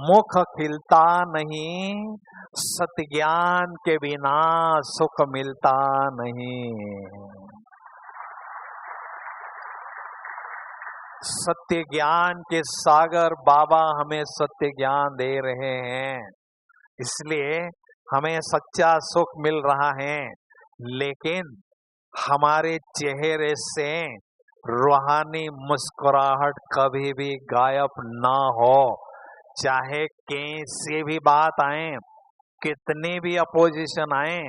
मुख खिलता नहीं, सत्य ज्ञान के बिना सुख मिलता नहीं। सत्य ज्ञान के सागर बाबा हमें सत्य ज्ञान दे रहे हैं, इसलिए हमें सच्चा सुख मिल रहा है, लेकिन हमारे चेहरे से रूहानी मुस्कुराहट कभी भी गायब ना हो। चाहे कैसी भी बात आए, कितनी भी अपोजिशन आए,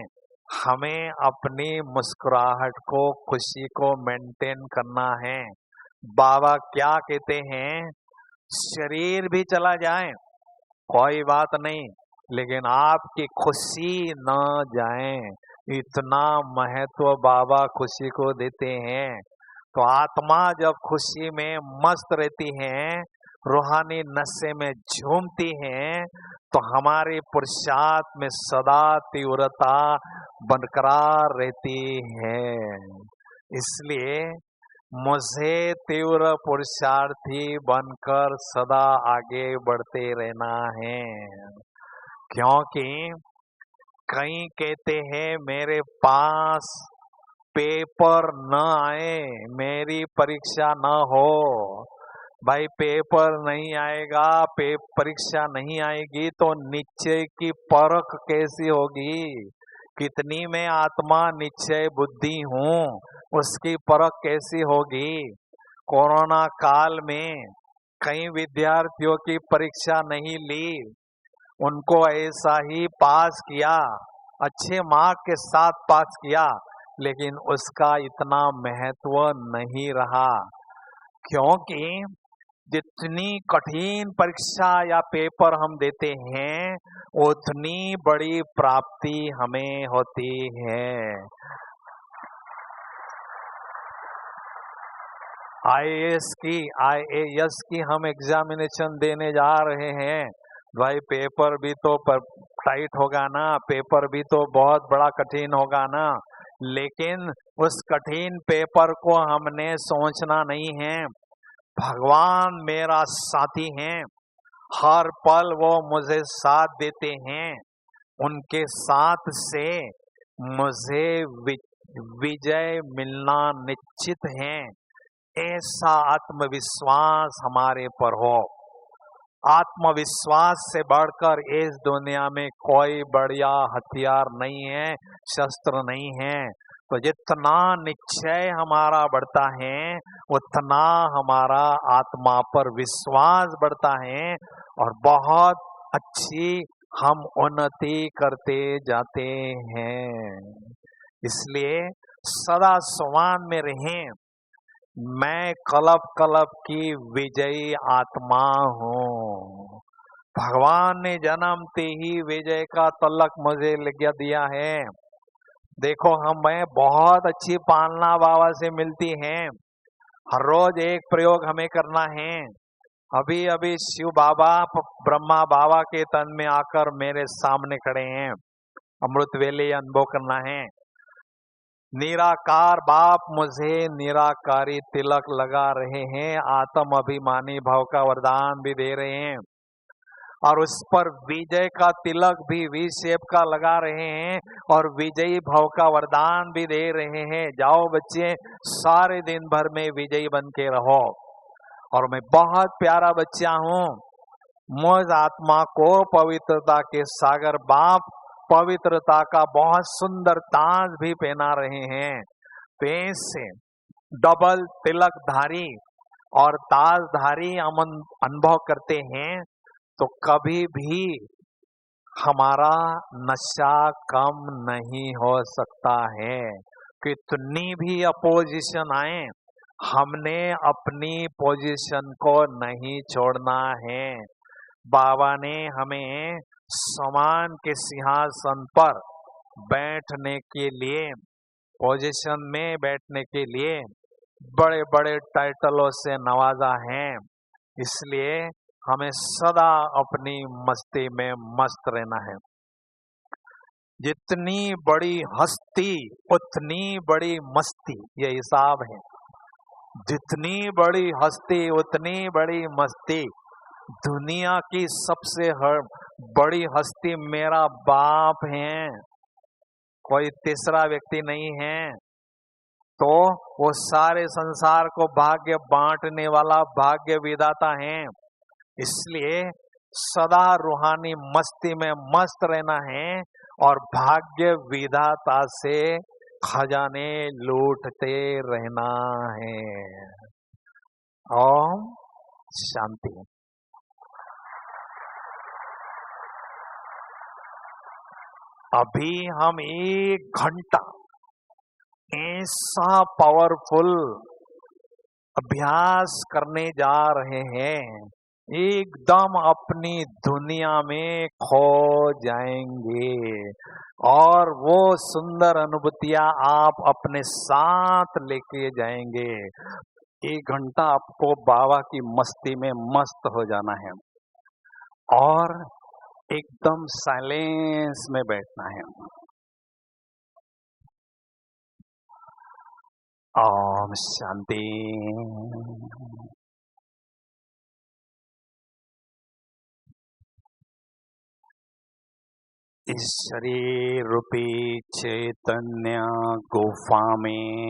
हमें अपनी मुस्कुराहट को, खुशी को मेंटेन करना है। बाबा क्या कहते हैं, शरीर भी चला जाए कोई बात नहीं, लेकिन आपकी खुशी न जाए, इतना महत्व बाबा खुशी को देते हैं। तो आत्मा जब खुशी में मस्त रहती है, रूहानी नशे में झूमती है, तो हमारे पुरुषार्थ में सदा तीव्रता बरकरार रहती है। इसलिए मुझे तीव्र पुरुषार्थी बनकर सदा आगे बढ़ते रहना है। क्योंकि कई कहते हैं मेरे पास पेपर न आए, मेरी परीक्षा न हो। भाई पेपर नहीं आएगा, परीक्षा नहीं आएगी तो निश्चय की परख कैसी होगी? कितनी मैं आत्मा निश्चय बुद्धि हूँ, उसकी परख कैसी होगी? कोरोना काल में कई विद्यार्थियों की परीक्षा नहीं ली, उनको ऐसा ही पास किया, अच्छे मार्क के साथ पास किया, लेकिन उसका इतना महत्व नहीं रहा। क्योंकि जितनी कठिन परीक्षा या पेपर हम देते हैं, उतनी बड़ी प्राप्ति हमें होती है। आईएएस की हम एग्जामिनेशन देने जा रहे हैं। भाई पेपर भी तो टाइट होगा ना, पेपर भी तो बहुत बड़ा कठिन होगा ना, लेकिन उस कठिन पेपर को हमने सोचना नहीं है। भगवान मेरा साथी हैं, हर पल वो मुझे साथ देते हैं, उनके साथ से मुझे विजय मिलना निश्चित है। ऐसा आत्मविश्वास हमारे पर हो। आत्मविश्वास से बढ़कर इस दुनिया में कोई बढ़िया हथियार नहीं है, शस्त्र नहीं है। तो जितना निश्चय हमारा बढ़ता है, उतना हमारा आत्मा पर विश्वास बढ़ता है और बहुत अच्छी हम उन्नति करते जाते हैं। इसलिए सदा स्वान में रहें, मैं कल्प कल्प की विजयी आत्मा हूँ। भगवान ने जन्मते ही विजय का तलक मुझे लगा दिया है। देखो हमें बहुत अच्छी पालना बाबा से मिलती है। हर रोज एक प्रयोग हमें करना है। अभी अभी शिव बाबा ब्रह्मा बाबा के तन में आकर मेरे सामने खड़े हैं। अमृत वेले अनुभव करना है। निराकार बाप मुझे निराकारी तिलक लगा रहे हैं, आत्म अभिमानी भाव का वरदान भी दे रहे हैं और उस पर विजय का तिलक भी वी शेप का लगा रहे हैं और विजयी भाव का वरदान भी दे रहे हैं। जाओ बच्चे, सारे दिन भर में विजयी बन के रहो। और मैं बहुत प्यारा बच्चा हूँ। मुझ आत्मा को पवित्रता के सागर बाप पवित्रता का बहुत सुंदर ताज भी पहना रहे हैं। पेश से डबल तिलकधारी और ताजधारी हम अनुभव करते हैं, तो कभी भी हमारा नशा कम नहीं हो सकता है। कितनी भी अपोजिशन आए, हमने अपनी पोजीशन को नहीं छोड़ना है। बाबा ने हमें समान के सिंहासन पर बैठने के लिए, पोजीशन में बैठने के लिए बड़े बड़े टाइटलों से नवाजा है। इसलिए हमें सदा अपनी मस्ती में मस्त रहना है। जितनी बड़ी हस्ती उतनी बड़ी मस्ती, ये हिसाब है। जितनी बड़ी हस्ती उतनी बड़ी मस्ती। दुनिया की सबसे बड़ी हस्ती मेरा बाप है, कोई तीसरा व्यक्ति नहीं है। तो वो सारे संसार को भाग्य बांटने वाला भाग्य विधाता है। इसलिए सदा रूहानी मस्ती में मस्त रहना है और भाग्य विधाता से खजाने लूटते रहना है। ओम शांति। अभी हम 1 घंटा ऐसा पावरफुल अभ्यास करने जा रहे हैं, एकदम अपनी दुनिया में खो जाएंगे और वो सुंदर अनुभूतियां आप अपने साथ लेके जाएंगे। 1 घंटा आपको बाबा की मस्ती में मस्त हो जाना है और एकदम साइलेंस में बैठना है। ओम शांति। इस शरीर रूपी चैतन्य गुफा में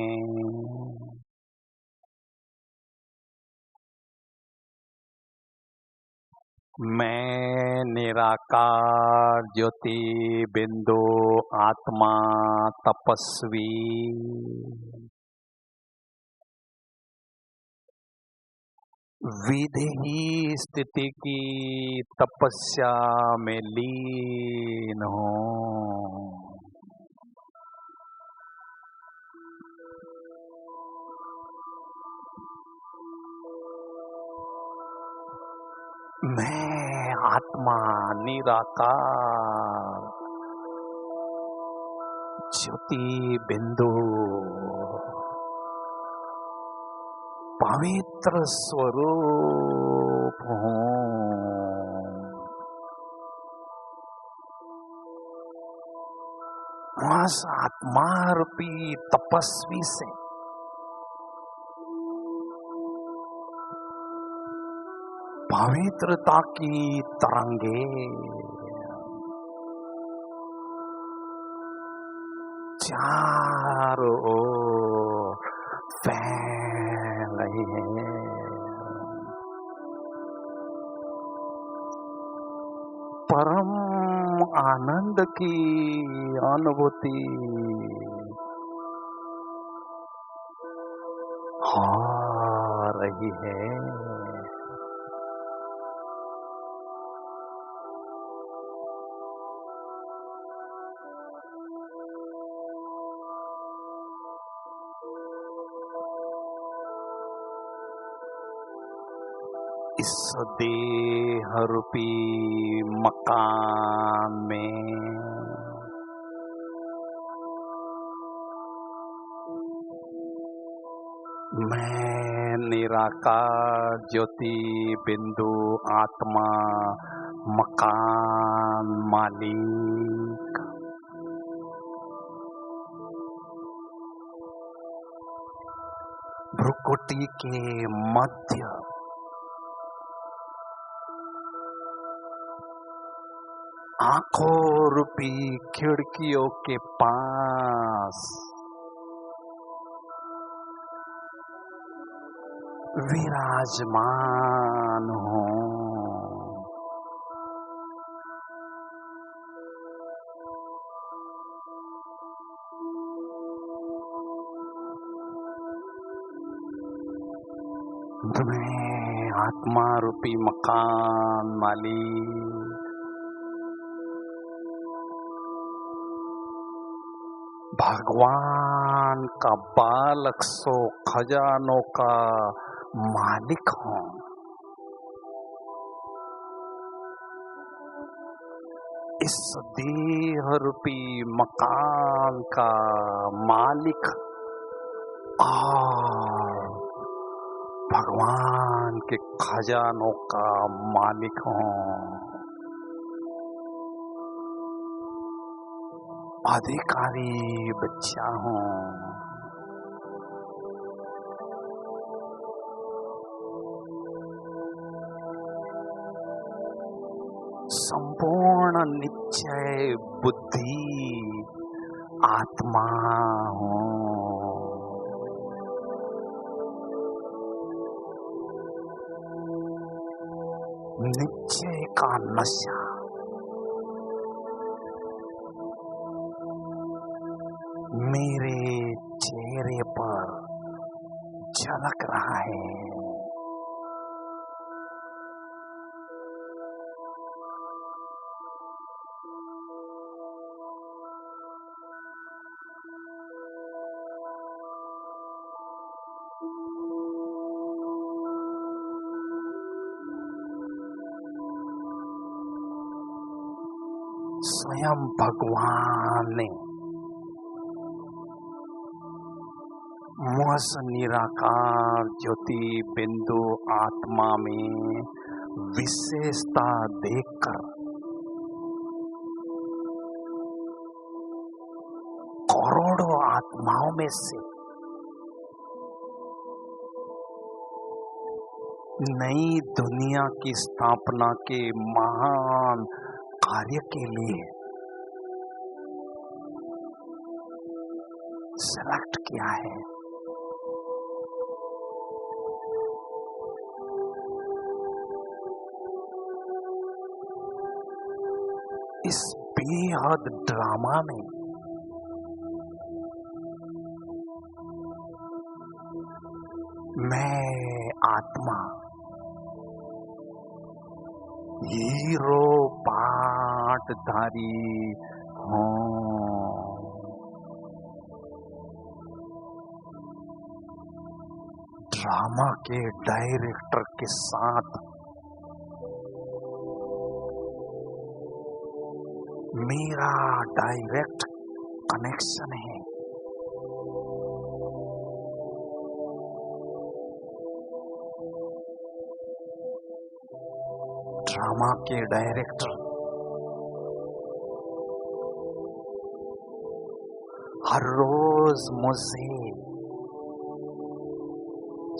मैं निराकार ज्योति बिंदु आत्मा तपस्वी विधि स्थिति की तपस्या में लीन हूँ। मैं आत्मा निराकार ज्योति बिंदु पवित्र स्वरूप हूँ। उस आत्मा रूपी तपस्वी से पवित्रता की तरंगे चारों ओर फैल रही है। परम आनंद की अनुभूति हो रही है। इस देह रूपी मकान में मैं निराकार ज्योति बिंदु आत्मा मकान मालिक भ्रुकुटी के मध्य आंखों रूपी खिड़कियों के पास विराजमान हूँ। मैं आत्मा रूपी मकान मालिक भगवान का बालक सो खजानों का मालिक हूँ। इस देह रूपी मकान का मालिक और भगवान के खजानों का मालिक हूँ। अधिकारी बच्चा हूँ। संपूर्ण निश्चय बुद्धि आत्मा हूँ। निश्चय का नशा मेरे चेहरे पर झलक रहा है। स्वयं भगवान ने मुझ निराकार ज्योति बिंदु आत्मा में विशेषता देखकर करोड़ों आत्माओं में से नई दुनिया की स्थापना के महान कार्य के लिए सेलेक्ट किया है। इस बेहद ड्रामा में मैं आत्मा हीरो पाठधारी हूँ। ड्रामा के डायरेक्टर के साथ मेरा डायरेक्ट कनेक्शन है। ड्रामा के डायरेक्टर हर रोज मुझे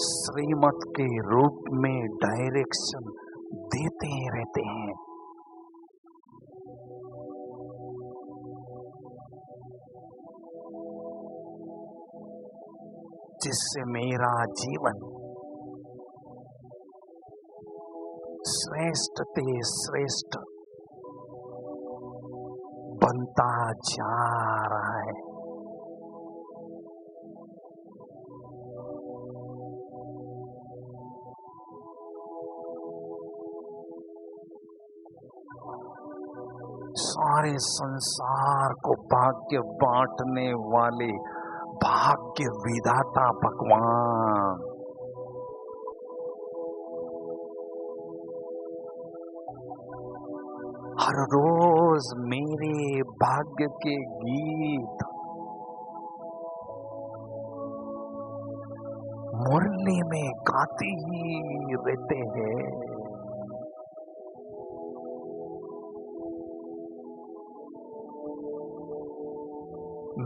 श्रीमत के रूप में डायरेक्शन देते रहते हैं, जिससे मेरा जीवन श्रेष्ठ ते श्रेष्ठ बनता जा रहा है। सारे संसार को भाग्य बांटने वाले भाग्य विधाता भगवान हर रोज मेरे भाग्य के गीत मुरली में गाते ही रहते हैं।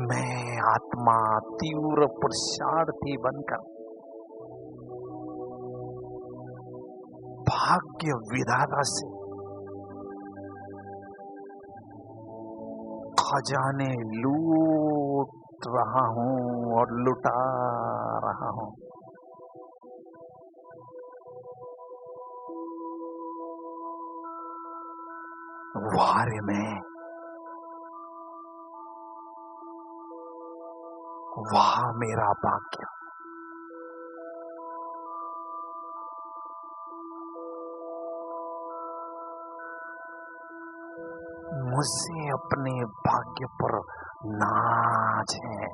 मैं आत्मा तीव्र पुरुषार्थी बनकर भाग्य विधाता से खजाने लूट रहा हूं और लुटा रहा हूं। वारे में वाह मेरा भाग्य। मुझसे अपने भाग्य पर नाज है।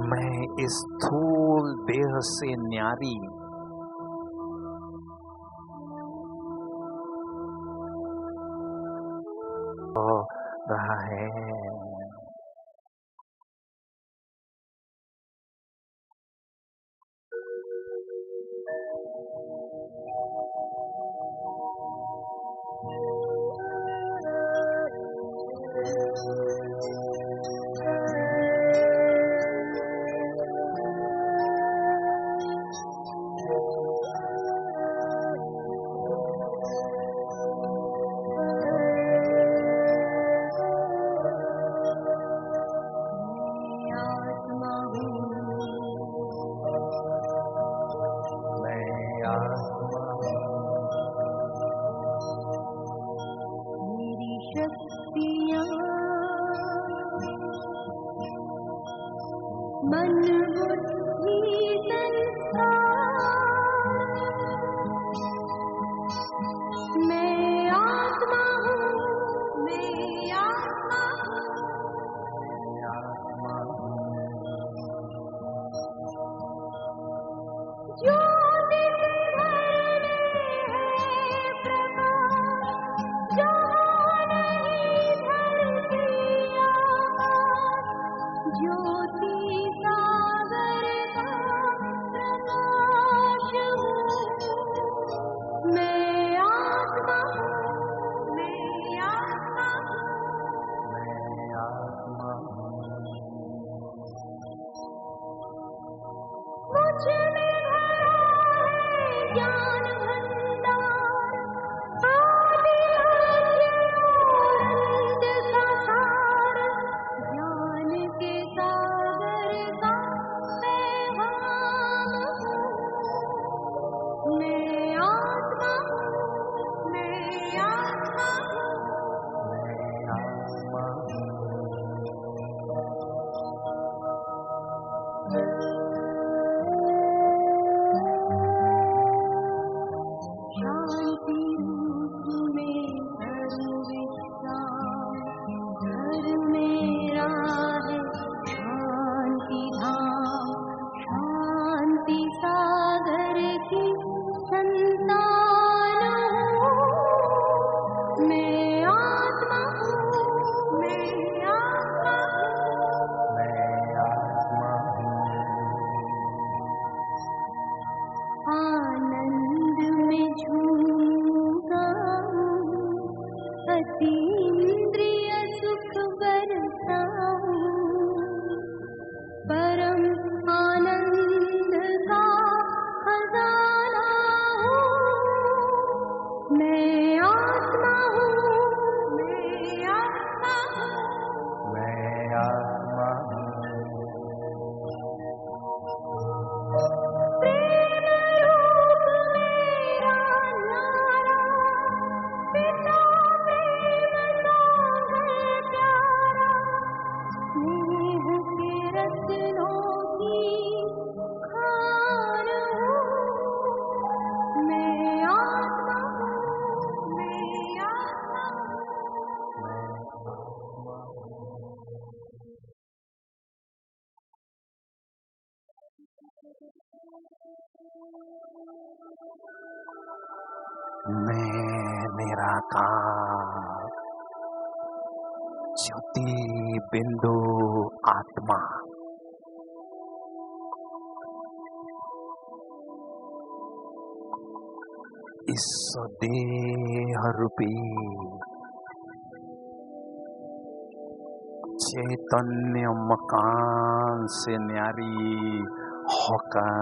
मैं इस स्थूल देह से न्यारी हो रहा है। मैं निराकार ज्योति बिंदु आत्मा इस देह रूपी चैतन्य मकान से न्यारी होकर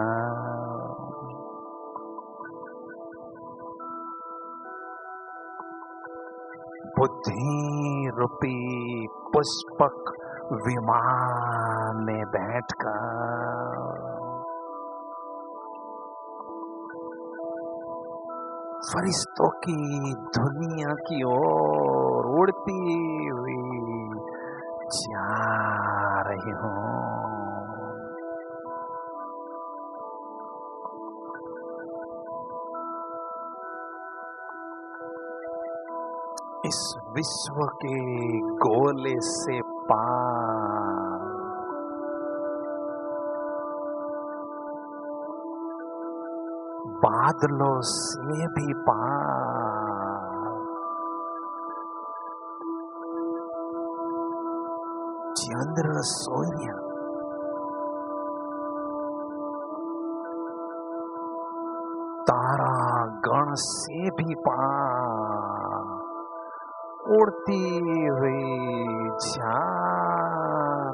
बुद्धि रूपी पुष्पक विमान में बैठकर फरिश्तों की दुनिया की ओर उड़ती हुई जा रही हूँ। इस विश्व के गोले से पार बादलों से भी पार चंद्र सूर्य तारा गण से भी पार उड़ती हुई जा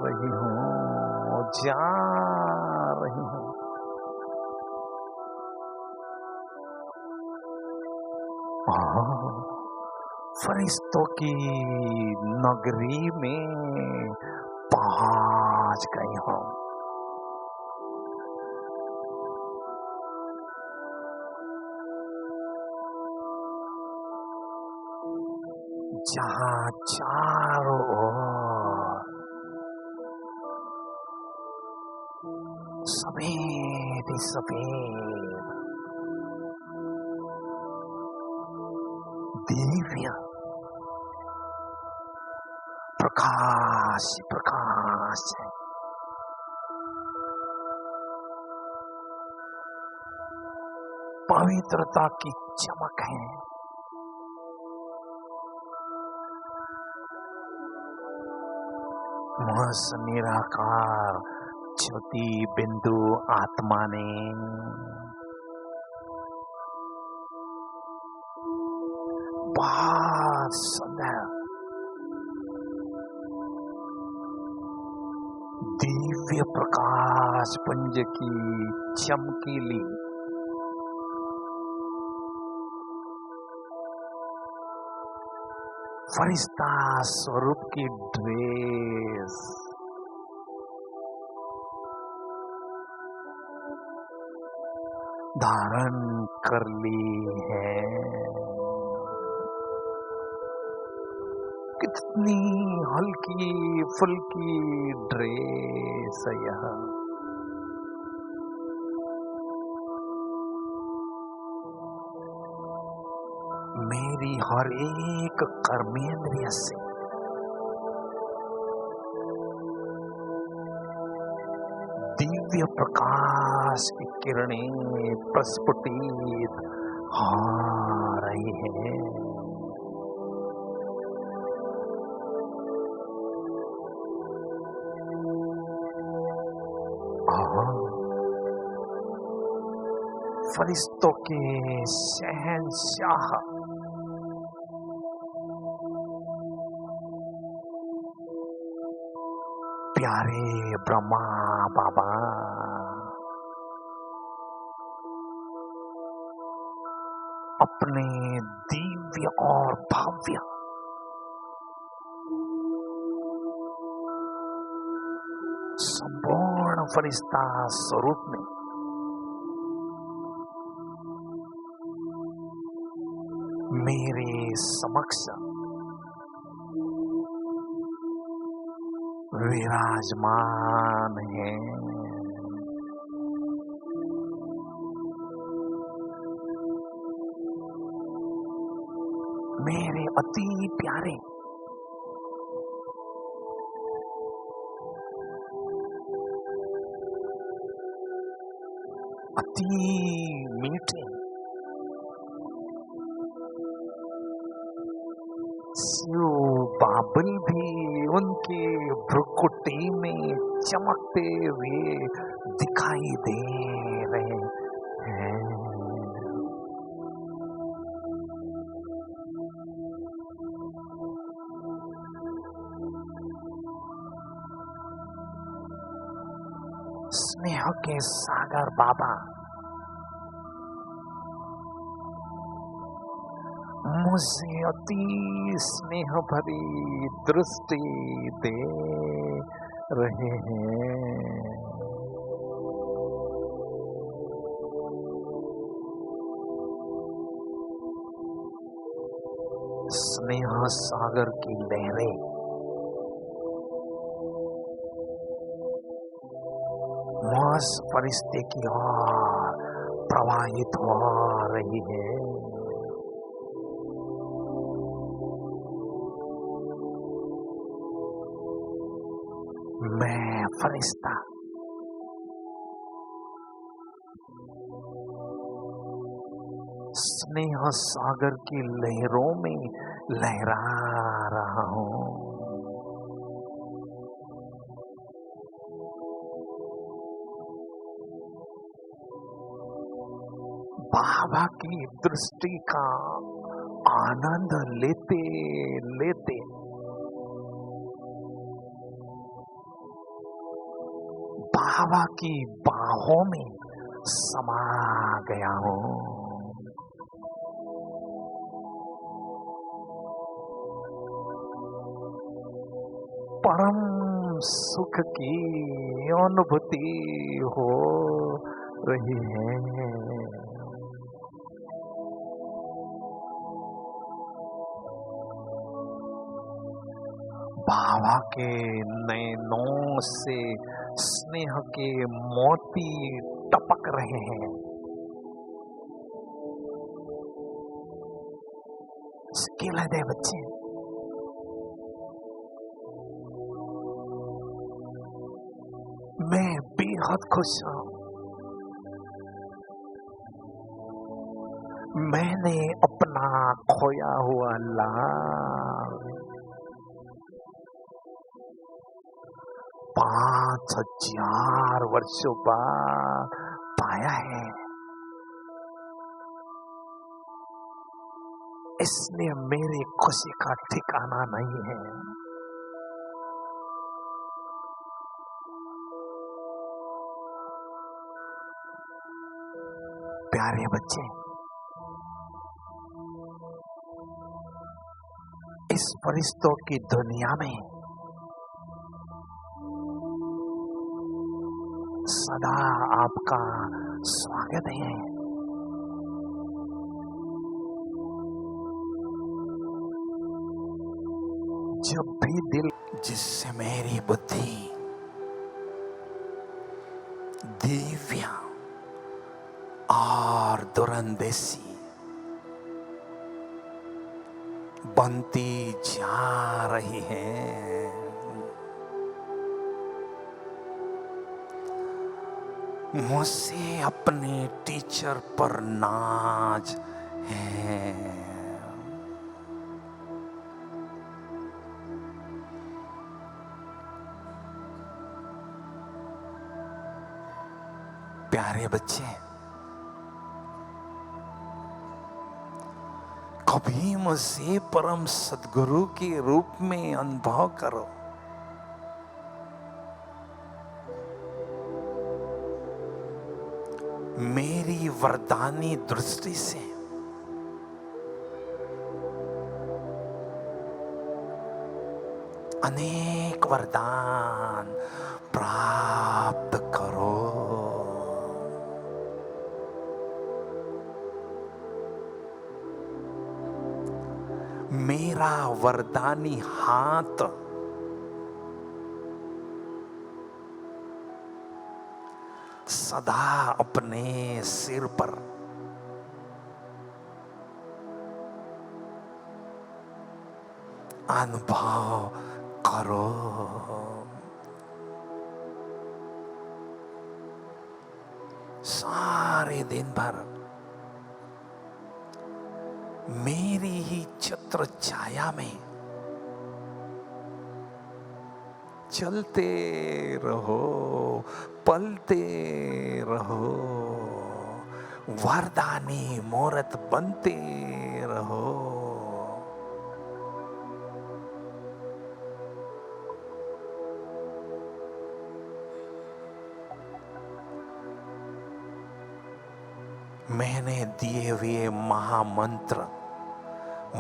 रही हूँ, जा रही हूँ। फरिश्तों की नगरी में पहुंच गई हूँ। जहाँ चारों ओर सफेद सफेद दिव्य प्रकाश प्रकाश है। पवित्रता की चमक है। उस निराकार ज्योति बिंदु आत्मा ने बहुत सुंदर दिव्य प्रकाश पुंज की चमकीली फरिश्ता स्वरूप की ड्रेस धारण कर ली है। कितनी हल्की फुल्की ड्रेस है यह। मेरी हर एक कर्मेंद्रिय से दिव्य प्रकाश की किरणें प्रस्फुटित हो रही है। फरिश्तों के शहंशाह प्यारे ब्रह्मा बाबा अपने दिव्य और भव्य संपूर्ण फरिश्ता स्वरूप में मेरे समक्ष विराजमान है। मेरे अति प्यारे अति मीठे बाबल भी उनकी भ्रुकुटी में चमकते हुए दिखाई दे रहे हैं। स्नेह के सागर बाबा मुझे अति स्नेह भरी दृष्टि दे रहे हैं। स्नेह सागर की लहरें मुझ फरिश्ते की ओर प्रवाहित हो रही है। मैं फरिश्ता स्नेह सागर की लहरों में लहरा रहा हूं। बाबा की दृष्टि का आनंद लेते लेते बाबा की बाहों में समा गया हूं। परम सुख की अनुभूति हो रही है। बाबा के नैनों से स्नेह के मोती टपक रहे हैं। केला दे बच्चे, मैं बेहद खुश हूं। मैंने अपना खोया हुआ लाभ 5000 वर्षों बाद पाया है। इसलिए मेरी खुशी का ठिकाना नहीं है। प्यारे बच्चे, इस फरिश्तों की दुनिया में सदा आपका स्वागत है। जब भी दिल जिससे मेरी बुद्धि दिव्य और दुरंदेशी बनती जा रही है, मुझसे अपने टीचर पर नाज है। प्यारे बच्चे, कभी मुझे परम सद्गुरु के रूप में अनुभव करो। मेरी वरदानी दृष्टि से अनेक वरदान प्राप्त करो। मेरा वरदानी हाथ सदा अपने सिर पर अनुभव करो। सारे दिन भर मेरी ही छत्र छाया में चलते रहो, पलते रहो, वरदानी मूर्त बनते रहो। मैंने दिए हुए महामंत्र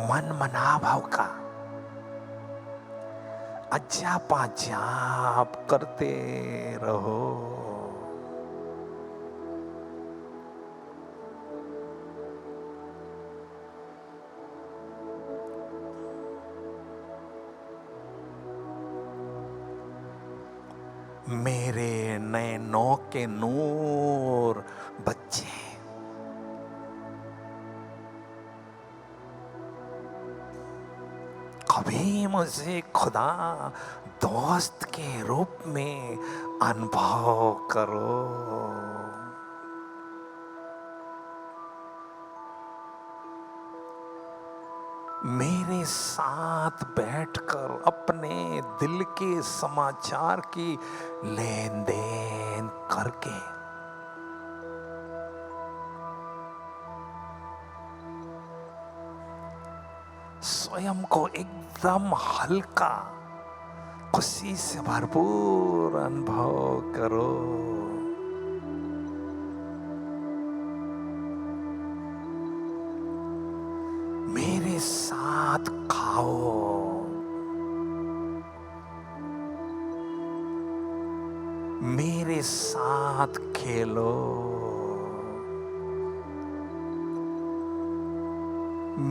मन मनाभाव का अजापा जाप करते रहो। मेरे नैनों के नूर बच्चे, कभी मुझे खुदा दोस्त के रूप में अनुभव करो। मेरे साथ बैठकर अपने दिल के समाचार की लेन देन करके स्वयं को एकदम हल्का, खुशी से भरपूर अनुभव करो। मेरे साथ खाओ, मेरे साथ खेलो,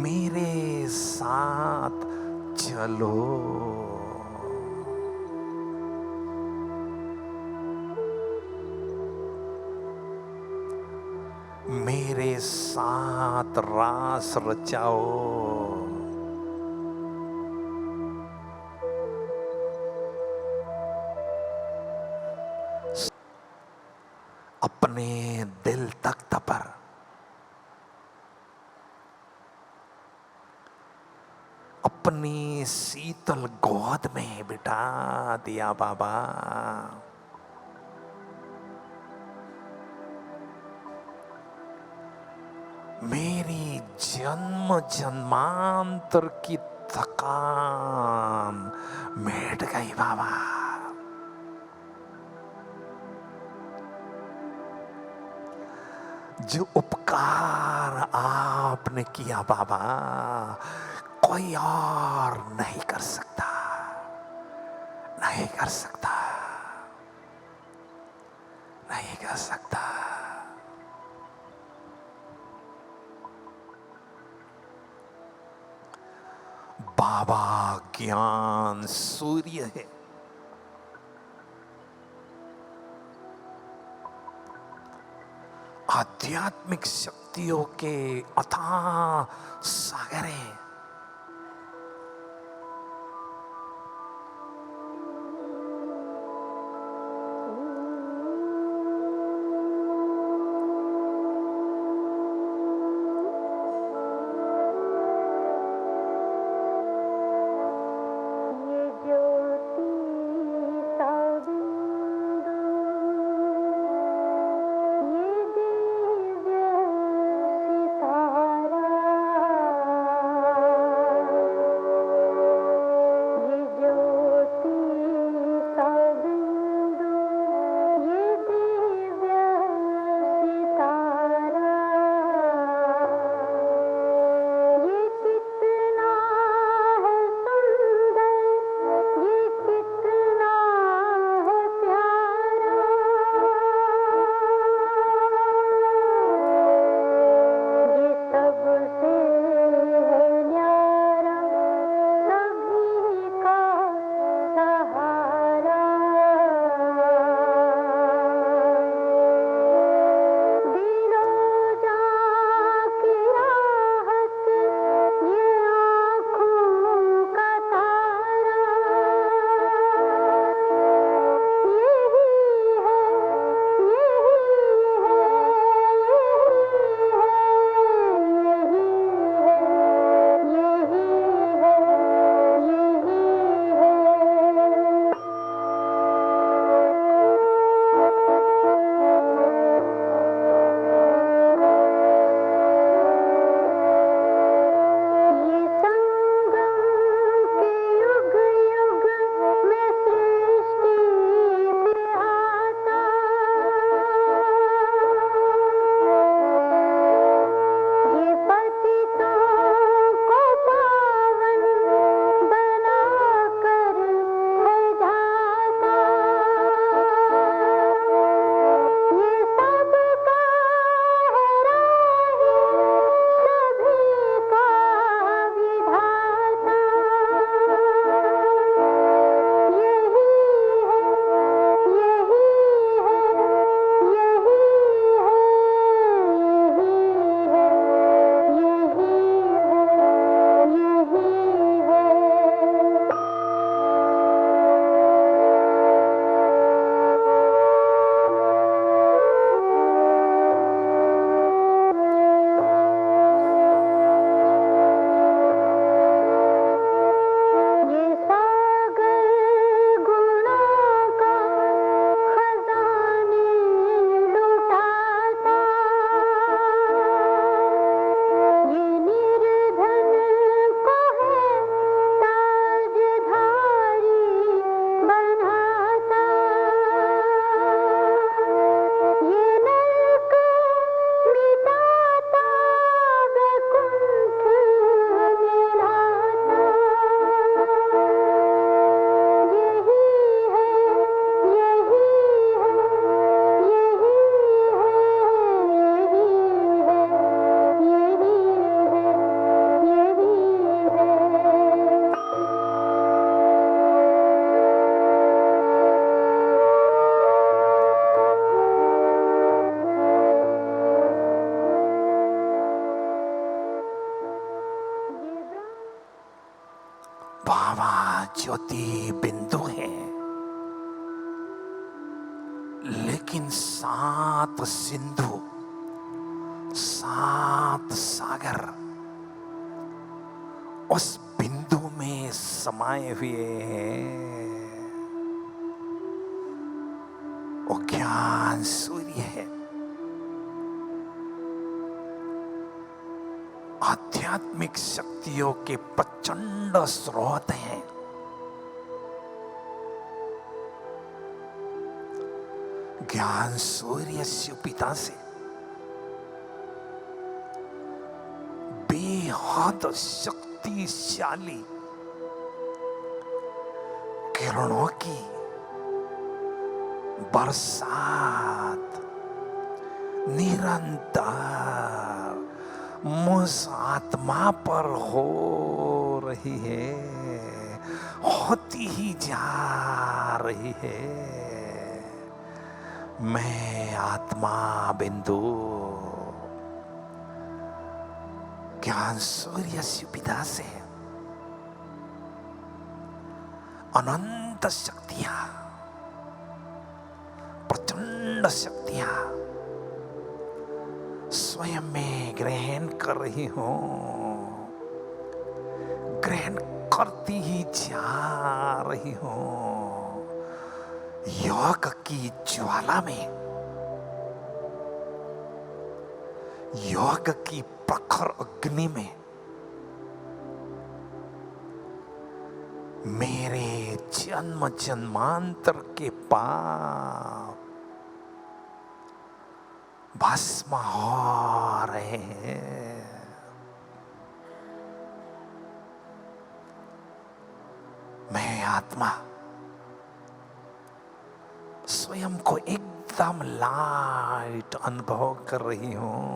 मेरे साथ चलो। मेरे साथ रास रचाओ। अपने दिल तख्त पर अपनी शीतल गोद में बिठा दिया बाबा। मेरी जन्म जन्मांतर की थकान मिट गई बाबा। जो उपकार आपने किया बाबा, कोई और नहीं कर सकता, नहीं कर सकता, नहीं कर सकता। बाबा ज्ञान सूर्य है। आध्यात्मिक शक्तियों के अथाह सागर है। ज्योति बिंदु है, लेकिन 7 सिंधु, 7 सागर उस बिंदु में समाये हुए हैं। वो ज्ञान सूर्य है, आध्यात्मिक शक्तियों के प्रचंड स्रोत हैं। ज्ञान सूर्य शिव पिता से बेहद शक्तिशाली किरणों की बरसात निरंतर मुझ आत्मा पर हो रही है, होती ही जा रही है। मैं आत्मा बिंदु ज्ञान सूर्य शिव पिता से अनंत शक्तियां, प्रचंड शक्तियां स्वयं में ग्रहण कर रही हूं, ग्रहण करती ही जा रही हूं। योग की ज्वाला में, योग की प्रखर अग्नि में मेरे जन्म जन्मांतर के पाप भस्म हो रहे हैं। मैं आत्मा स्वयं को एकदम लाइट अनुभव कर रही हूं।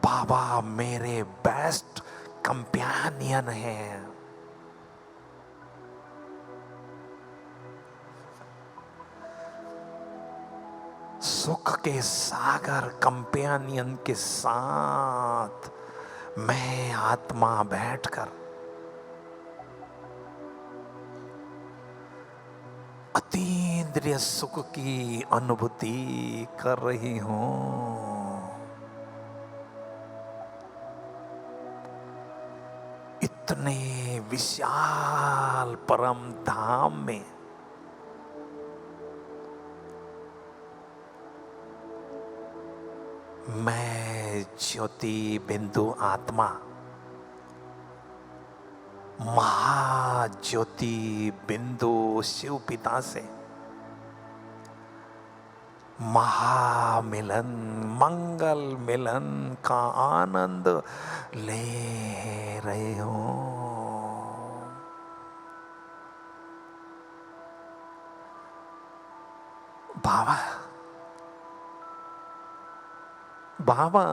बाबा मेरे बेस्ट कंपेनियन है। सुख के सागर कंपेनियन के साथ मैं आत्मा बैठकर अतीन्द्रिय सुख की अनुभूति कर रही हूं। इतने विशाल परम धाम में मैं ज्योति बिंदु आत्मा महाज्योति बिंदु शिव पिता से महामिलन, मंगल मिलन का आनंद ले रहे हूं। बाबा बाबा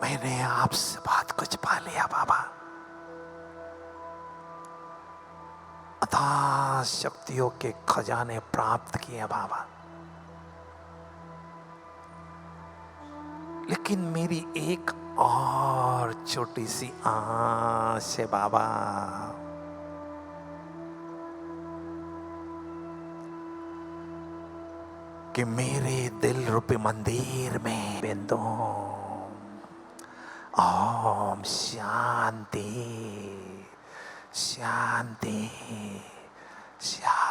मैंने आपसे बहुत कुछ पा लिया बाबा, अथाह शक्तियों के खजाने प्राप्त किए बाबा, लेकिन मेरी एक और छोटी सी आस है बाबा। कि मेरे दिल रूपी मंदिर में बिंदु ओम शांति शांति शांति।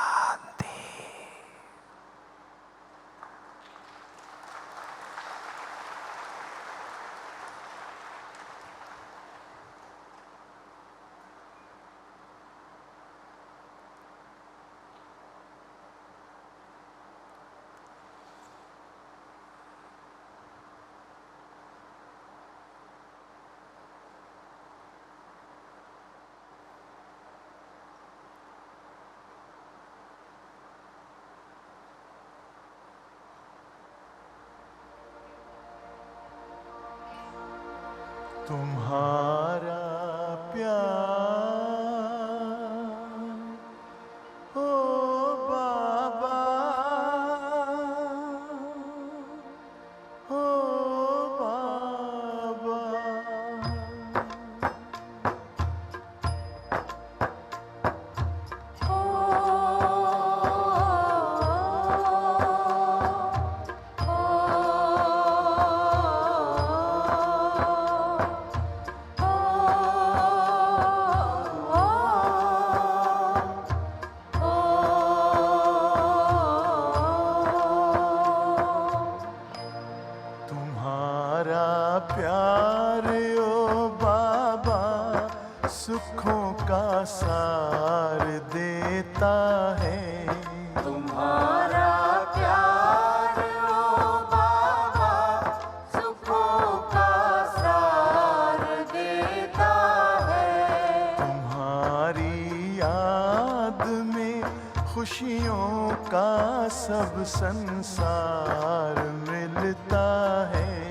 तुम्हारा प्यार ओ बाबा खुशियों का सब संसार मिलता है।